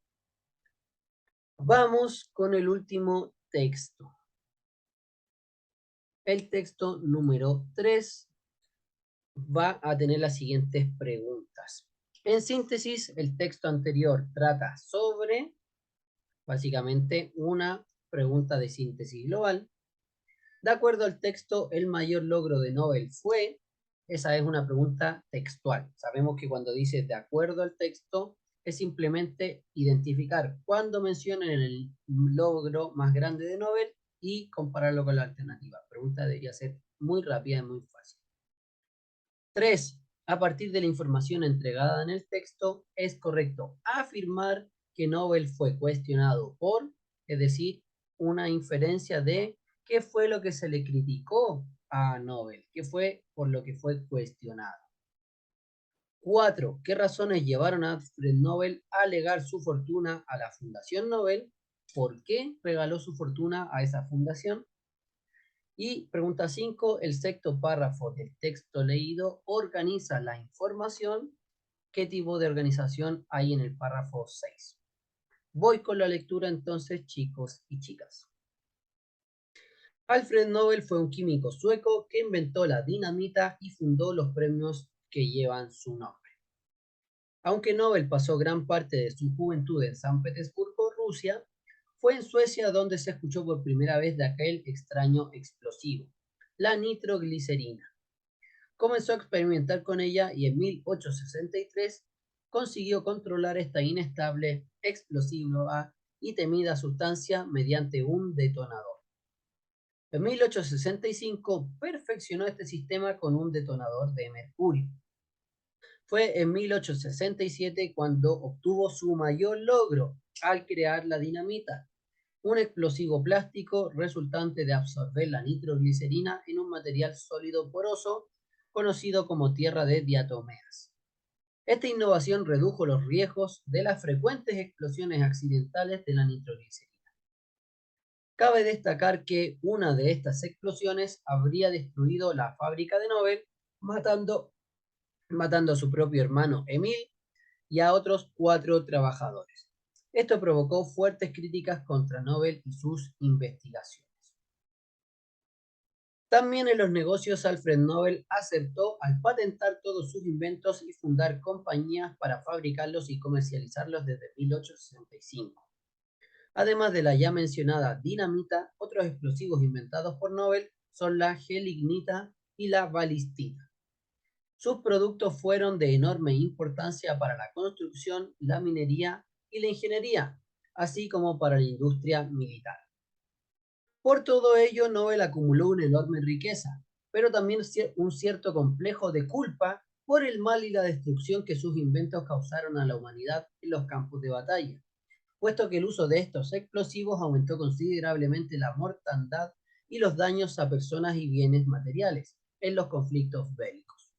Vamos con el último texto. El texto número 3 va a tener las siguientes preguntas. En síntesis, el texto anterior trata sobre, básicamente, una pregunta de síntesis global. De acuerdo al texto, el mayor logro de Nobel fue, esa es una pregunta textual. Sabemos que cuando dice de acuerdo al texto, es simplemente identificar cuándo mencionan el logro más grande de Nobel y compararlo con la alternativa. La pregunta debería ser muy rápida y muy fácil. 3. A partir de la información entregada en el texto, es correcto afirmar que Nobel fue cuestionado por, es decir, una inferencia de qué fue lo que se le criticó a Nobel, qué fue por lo que fue cuestionado. 4. ¿Qué razones llevaron a Alfred Nobel a legar su fortuna a la Fundación Nobel? ¿Por qué regaló su fortuna a esa fundación? Y pregunta 5, el sexto párrafo del texto leído organiza la información. ¿Qué tipo de organización hay en el párrafo 6? Voy con la lectura entonces, chicos y chicas. Alfred Nobel fue un químico sueco que inventó la dinamita y fundó los premios que llevan su nombre. Aunque Nobel pasó gran parte de su juventud en San Petersburgo, Rusia, fue en Suecia donde se escuchó por primera vez de aquel extraño explosivo, la nitroglicerina. Comenzó a experimentar con ella y en 1863 consiguió controlar esta inestable, explosiva y temida sustancia mediante un detonador. En 1865 perfeccionó este sistema con un detonador de mercurio. Fue en 1867 cuando obtuvo su mayor logro al crear la dinamita, un explosivo plástico resultante de absorber la nitroglicerina en un material sólido poroso conocido como tierra de diatomeas. Esta innovación redujo los riesgos de las frecuentes explosiones accidentales de la nitroglicerina. Cabe destacar que una de estas explosiones habría destruido la fábrica de Nobel, matando a su propio hermano Emil y a otros 4 trabajadores. Esto provocó fuertes críticas contra Nobel y sus investigaciones. También en los negocios Alfred Nobel acertó al patentar todos sus inventos y fundar compañías para fabricarlos y comercializarlos desde 1865. Además de la ya mencionada dinamita, otros explosivos inventados por Nobel son la gelignita y la balistina. Sus productos fueron de enorme importancia para la construcción, la minería y la ingeniería, así como para la industria militar. Por todo ello, Nobel acumuló una enorme riqueza, pero también un cierto complejo de culpa por el mal y la destrucción que sus inventos causaron a la humanidad en los campos de batalla, puesto que el uso de estos explosivos aumentó considerablemente la mortandad y los daños a personas y bienes materiales en los conflictos bélicos.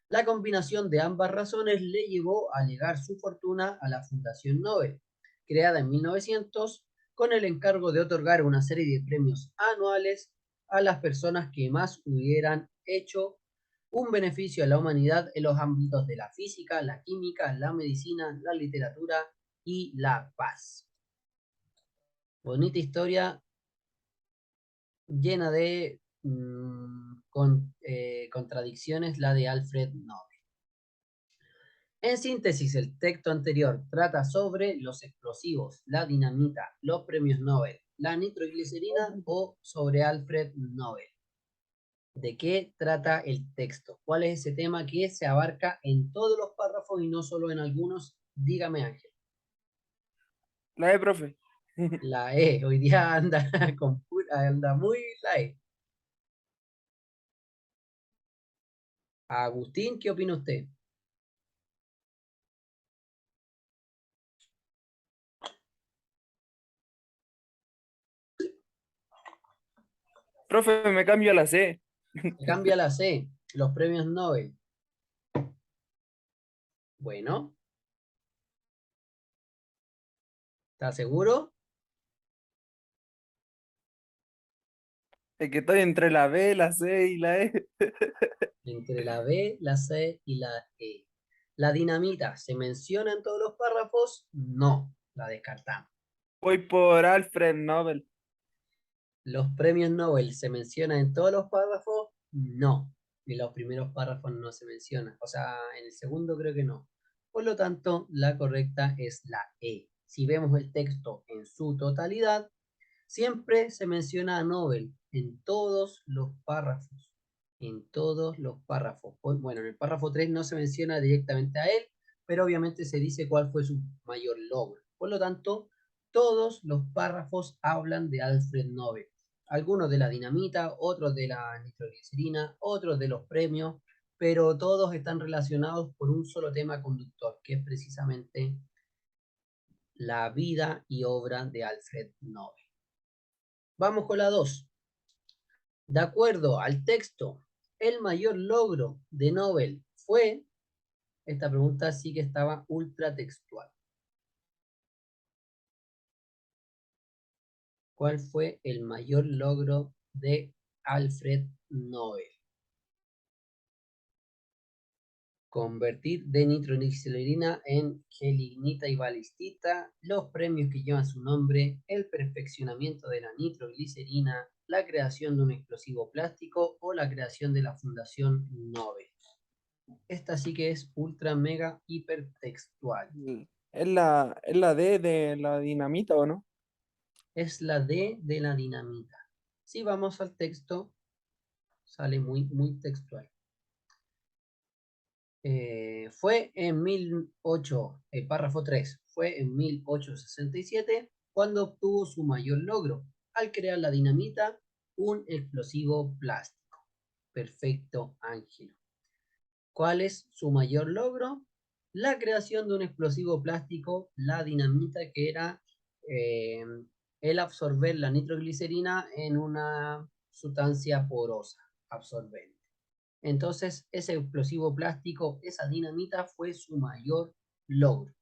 La combinación de ambas razones le llevó a legar su fortuna a la Fundación Nobel, creada en 1900 con el encargo de otorgar una serie de premios anuales a las personas que más hubieran hecho un beneficio a la humanidad en los ámbitos de la física, la química, la medicina, la literatura y la paz. Bonita historia llena de contradicciones, la de Alfred Nobel. En síntesis, el texto anterior trata sobre los explosivos, la dinamita, los premios Nobel, la nitroglicerina o sobre Alfred Nobel. ¿De qué trata el texto? ¿Cuál es ese tema que se abarca en todos los párrafos y no solo en algunos? Dígame, Ángel. La E, profe. La E, hoy día anda, anda muy la E. Agustín, ¿qué opina usted? Profe, me cambio a la C. Cambia la C, los premios Nobel. Bueno, ¿está seguro? Es que estoy entre la B, la C y la E. Entre la B, la C y la E. ¿La dinamita se menciona en todos los párrafos? No, la descartamos. Voy por Alfred Nobel. ¿Los premios Nobel se mencionan en todos los párrafos? No. En los primeros párrafos no se menciona. O sea, en el segundo creo que no. Por lo tanto, la correcta es la E. Si vemos el texto en su totalidad, siempre se menciona a Nobel en todos los párrafos. En todos los párrafos. Bueno, en el párrafo 3 no se menciona directamente a él, pero obviamente se dice cuál fue su mayor logro. Por lo tanto, todos los párrafos hablan de Alfred Nobel. Algunos de la dinamita, otros de la nitroglicerina, otros de los premios, pero todos están relacionados por un solo tema conductor, que es precisamente la vida y obra de Alfred Nobel. Vamos con la 2. De acuerdo al texto, el mayor logro de Nobel fue, esta pregunta sí que estaba ultra textual. ¿Cuál fue el mayor logro de Alfred Nobel. Convertir de nitroglicerina en gelignita y balistita, los premios que llevan su nombre, el perfeccionamiento de la nitroglicerina, la creación de un explosivo plástico o la creación de la Fundación Nobel. Esta sí que es ultra mega hipertextual. Es la D de la dinamita, ¿o no? Es la D de la dinamita. Si vamos al texto, sale muy textual. Fue en 1867 cuando obtuvo su mayor logro, al crear la dinamita, un explosivo plástico. Perfecto, Ángelo. ¿Cuál es su mayor logro? La creación de un explosivo plástico, la dinamita, que era el absorber la nitroglicerina en una sustancia porosa, absorbente. Entonces, ese explosivo plástico, esa dinamita, fue su mayor logro,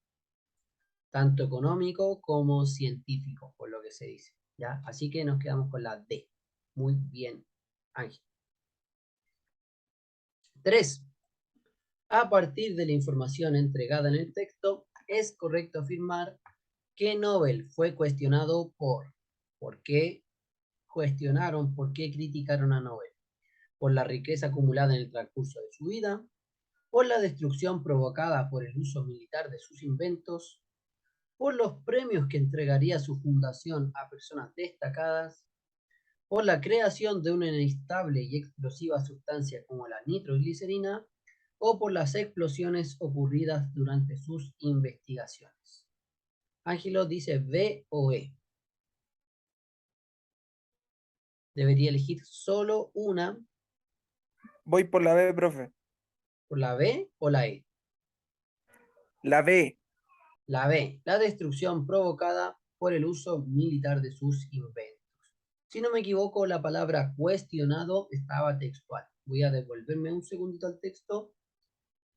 tanto económico como científico, por lo que se dice, ¿ya? Así que nos quedamos con la D. Muy bien, Ángel. 3. A partir de la información entregada en el texto, es correcto afirmar que Nobel fue cuestionado ¿por qué cuestionaron, por qué criticaron a Nobel? Por la riqueza acumulada en el transcurso de su vida, por la destrucción provocada por el uso militar de sus inventos, por los premios que entregaría su fundación a personas destacadas, por la creación de una inestable y explosiva sustancia como la nitroglicerina, o por las explosiones ocurridas durante sus investigaciones. Ángelo dice B o E. Debería elegir solo una. Voy por la B, profe. ¿Por la B o la E? La B. La B, la destrucción provocada por el uso militar de sus inventos. Si no me equivoco, la palabra cuestionado estaba textual. Voy a devolverme un segundito al texto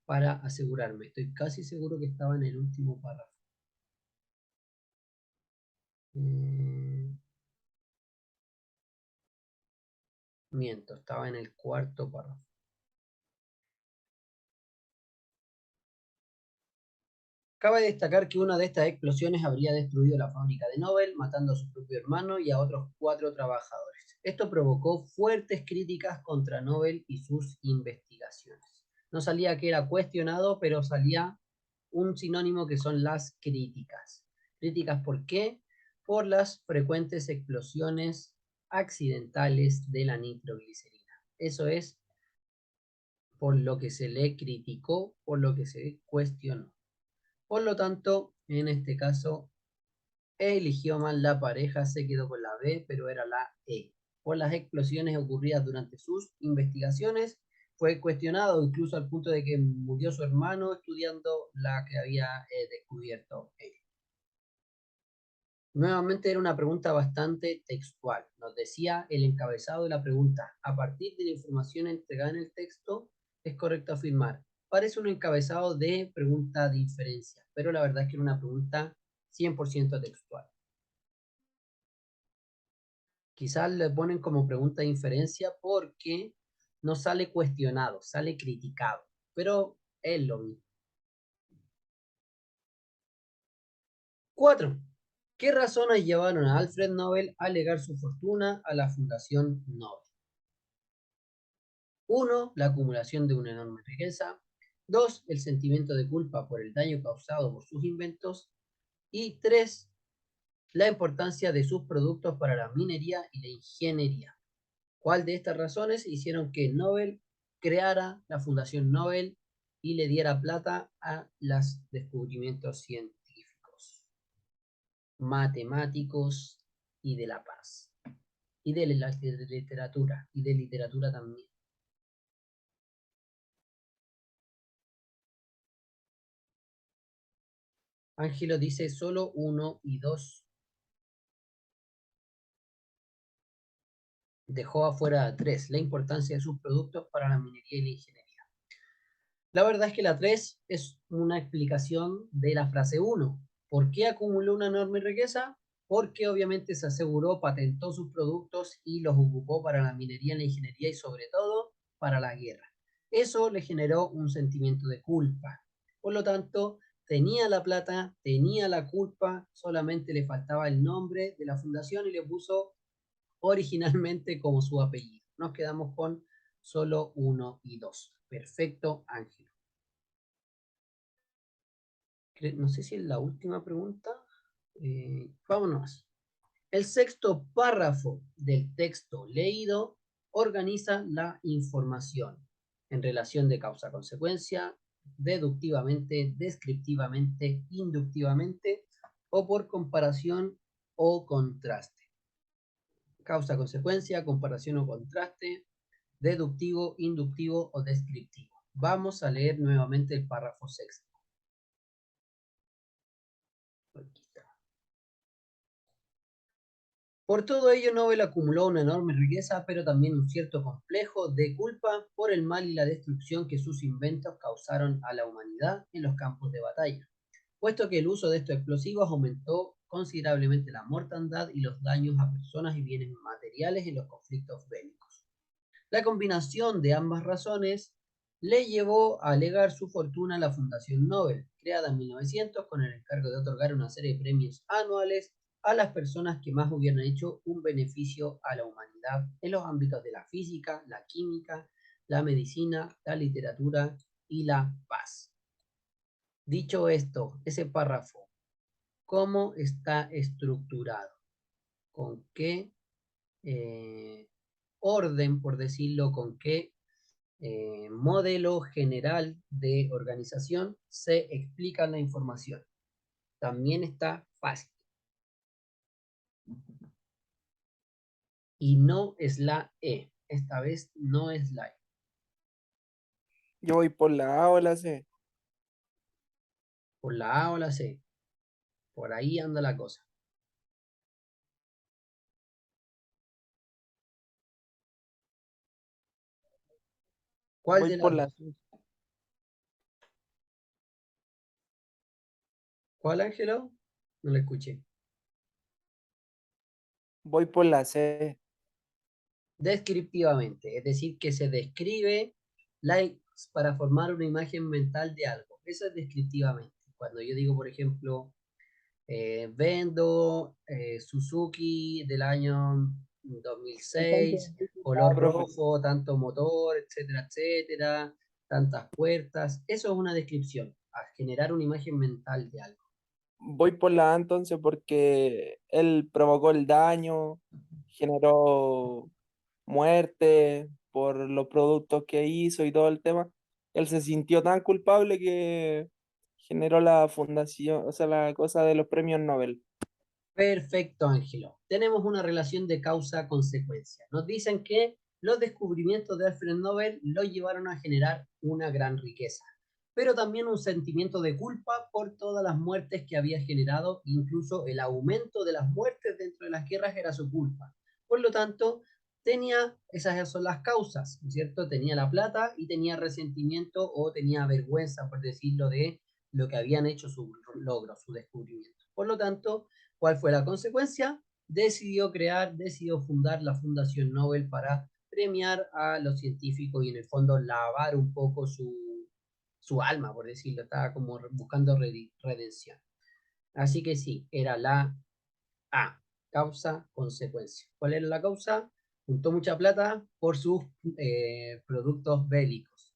para asegurarme. Estoy casi seguro que estaba en el último párrafo. Miento, estaba en el cuarto párrafo. Cabe destacar que una de estas explosiones habría destruido la fábrica de Nobel, matando a su propio hermano y a otros 4 trabajadores. Esto provocó fuertes críticas contra Nobel y sus investigaciones. No salía que era cuestionado, pero salía un sinónimo que son las críticas. ¿Críticas por qué? Por las frecuentes explosiones accidentales de la nitroglicerina. Eso es por lo que se le criticó, por lo que se cuestionó. Por lo tanto, en este caso, eligió mal la pareja, se quedó con la B, pero era la E. Por las explosiones ocurridas durante sus investigaciones, fue cuestionado incluso al punto de que murió su hermano estudiando la que había descubierto él. Nuevamente era una pregunta bastante textual. Nos decía el encabezado de la pregunta: a partir de la información entregada en el texto, es correcto afirmar. Parece un encabezado de pregunta de inferencia, pero la verdad es que era una pregunta 100% textual. Quizás le ponen como pregunta de inferencia porque no sale cuestionado, sale criticado, pero es lo mismo. 4. ¿Qué razones llevaron a Alfred Nobel a legar su fortuna a la Fundación Nobel? 1. La acumulación de una enorme riqueza. 2. El sentimiento de culpa por el daño causado por sus inventos. Y 3. La importancia de sus productos para la minería y la ingeniería. ¿Cuál de estas razones hicieron que Nobel creara la Fundación Nobel y le diera plata a los descubrimientos científicos, matemáticos y de la paz? Y de la literatura, y de literatura también. Ángelo dice solo 1 y 2. Dejó afuera a 3, la importancia de sus productos para la minería y la ingeniería. La verdad es que la 3 es una explicación de la frase 1. ¿Por qué acumuló una enorme riqueza? porque obviamente se aseguró, patentó sus productos y los ocupó para la minería, la ingeniería y sobre todo para la guerra. Eso le generó un sentimiento de culpa. Por lo tanto, tenía la plata, tenía la culpa, solamente le faltaba el nombre de la fundación y le puso originalmente como su apellido. Nos quedamos con solo 1 y 2. Perfecto, Ángel. No sé si es la última pregunta. Vámonos. El sexto párrafo del texto leído organiza la información en relación de causa-consecuencia, deductivamente, descriptivamente, inductivamente o por comparación o contraste. Causa-consecuencia, comparación o contraste, deductivo, inductivo o descriptivo. Vamos a leer nuevamente el párrafo sexto. Aquí está. Por todo ello, Nobel acumuló una enorme riqueza, pero también un cierto complejo de culpa por el mal y la destrucción que sus inventos causaron a la humanidad en los campos de batalla, puesto que el uso de estos explosivos aumentó considerablemente la mortandad y los daños a personas y bienes materiales en los conflictos bélicos. La combinación de ambas razones le llevó a legar su fortuna a la Fundación Nobel, creada en 1900 con el encargo de otorgar una serie de premios anuales a las personas que más hubieran hecho un beneficio a la humanidad en los ámbitos de la física, la química, la medicina, la literatura y la paz. Dicho esto, ese párrafo, ¿cómo está estructurado? ¿Con qué orden, por decirlo, con qué modelo general de organización se explica la información? También está fácil. Y no es la E. Esta vez no es la E. Yo voy por la A o la C. Por la A o la C. Por ahí anda la cosa. ¿Cuál Voy de por las la dos? C. ¿Cuál, Ángelo? No lo escuché. Voy por la C. Descriptivamente, es decir, que se describe para formar una imagen mental de algo. Eso es descriptivamente. Cuando yo digo, por ejemplo, vendo Suzuki del año 2006, color Profe. rojo, tanto motor, etcétera, etcétera, tantas puertas. Eso es una descripción, a generar una imagen mental de algo. Voy por la A entonces porque él provocó el daño, generó muerte por los productos que hizo y todo el tema. Él se sintió tan culpable que generó la fundación, o sea, la cosa de los premios Nobel. Perfecto, Ángelo. Tenemos una relación de causa-consecuencia. Nos dicen que los descubrimientos de Alfred Nobel lo llevaron a generar una gran riqueza, pero también un sentimiento de culpa por todas las muertes que había generado, incluso el aumento de las muertes dentro de las guerras era su culpa. Por lo tanto, esas son las causas, ¿no es cierto? Tenía la plata y tenía resentimiento o tenía vergüenza, por decirlo, de lo que habían hecho su logro, su descubrimiento. Por lo tanto, ¿cuál fue la consecuencia? Decidió fundar la Fundación Nobel para premiar a los científicos y en el fondo lavar un poco su alma, por decirlo, estaba como buscando redención. Así que sí, era la A, causa-consecuencia. ¿Cuál era la causa? Juntó mucha plata por sus productos bélicos.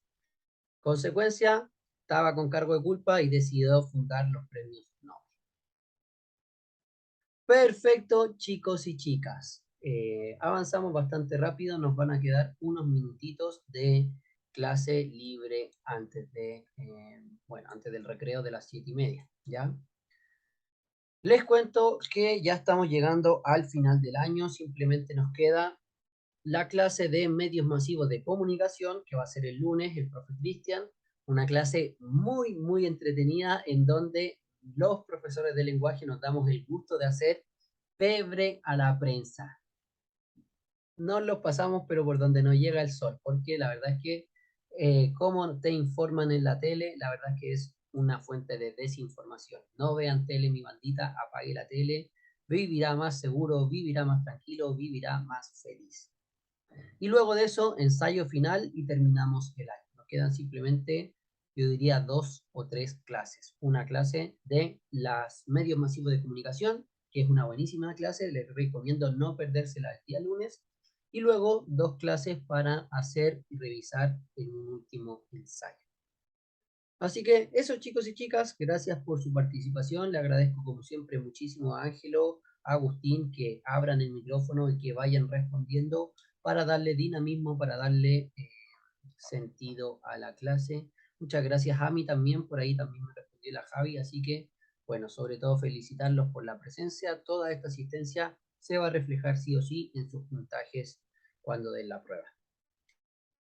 Consecuencia, estaba con cargo de culpa y decidió fundar los premios Nobel. Perfecto, chicos y chicas. Avanzamos bastante rápido, nos van a quedar unos minutitos de clase libre antes del recreo de las 7:30, ¿ya? Les cuento que ya estamos llegando al final del año, simplemente nos queda la clase de medios masivos de comunicación, que va a ser el lunes, el profe Cristian, una clase muy, muy entretenida en donde los profesores de lenguaje nos damos el gusto de hacer pebre a la prensa. No los pasamos, pero por donde no llega el sol, porque la verdad es que como te informan en la tele, la verdad es que es una fuente de desinformación. No vean tele, mi maldita, apague la tele, vivirá más seguro, vivirá más tranquilo, vivirá más feliz. Y luego de eso, ensayo final y terminamos el año. Nos quedan simplemente, yo diría, 2 o 3 clases. Una clase de los medios masivos de comunicación, que es una buenísima clase, les recomiendo no perdérsela el día lunes. Y luego 2 clases para hacer y revisar en un último ensayo. Así que eso, chicos y chicas, gracias por su participación. Le agradezco como siempre muchísimo a Ángelo, a Agustín, que abran el micrófono y que vayan respondiendo para darle dinamismo, para darle sentido a la clase. Muchas gracias a mí también, por ahí también me respondió la Javi, así que bueno, sobre todo felicitarlos por la presencia. Toda esta asistencia se va a reflejar sí o sí en sus puntajes cuando den la prueba.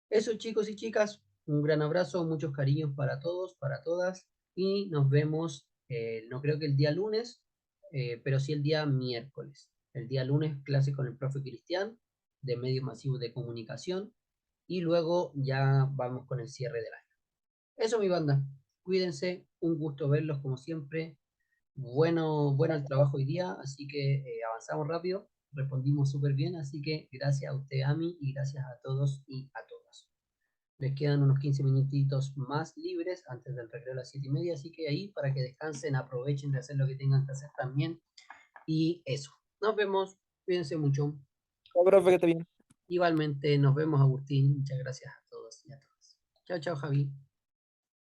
Eso, chicos y chicas, un gran abrazo, muchos cariños para todos, para todas, y nos vemos, no creo que el día lunes, pero sí el día miércoles. El día lunes, clase con el profe Cristian, de medios masivos de comunicación, y luego ya vamos con el cierre del año. Eso, mi banda, cuídense, un gusto verlos como siempre. Bueno el trabajo hoy día, así que avanzamos rápido, respondimos súper bien, así que gracias a usted, Ami, y gracias a todos y a todas. Les quedan unos 15 minutitos más libres antes del recreo a las 7:30, así que ahí para que descansen, aprovechen de hacer lo que tengan que hacer también. Y eso, nos vemos, cuídense mucho. No, profe, que esté bien. Igualmente, nos vemos, Agustín. Muchas gracias a todos y a todas. Chao, chao, Javi.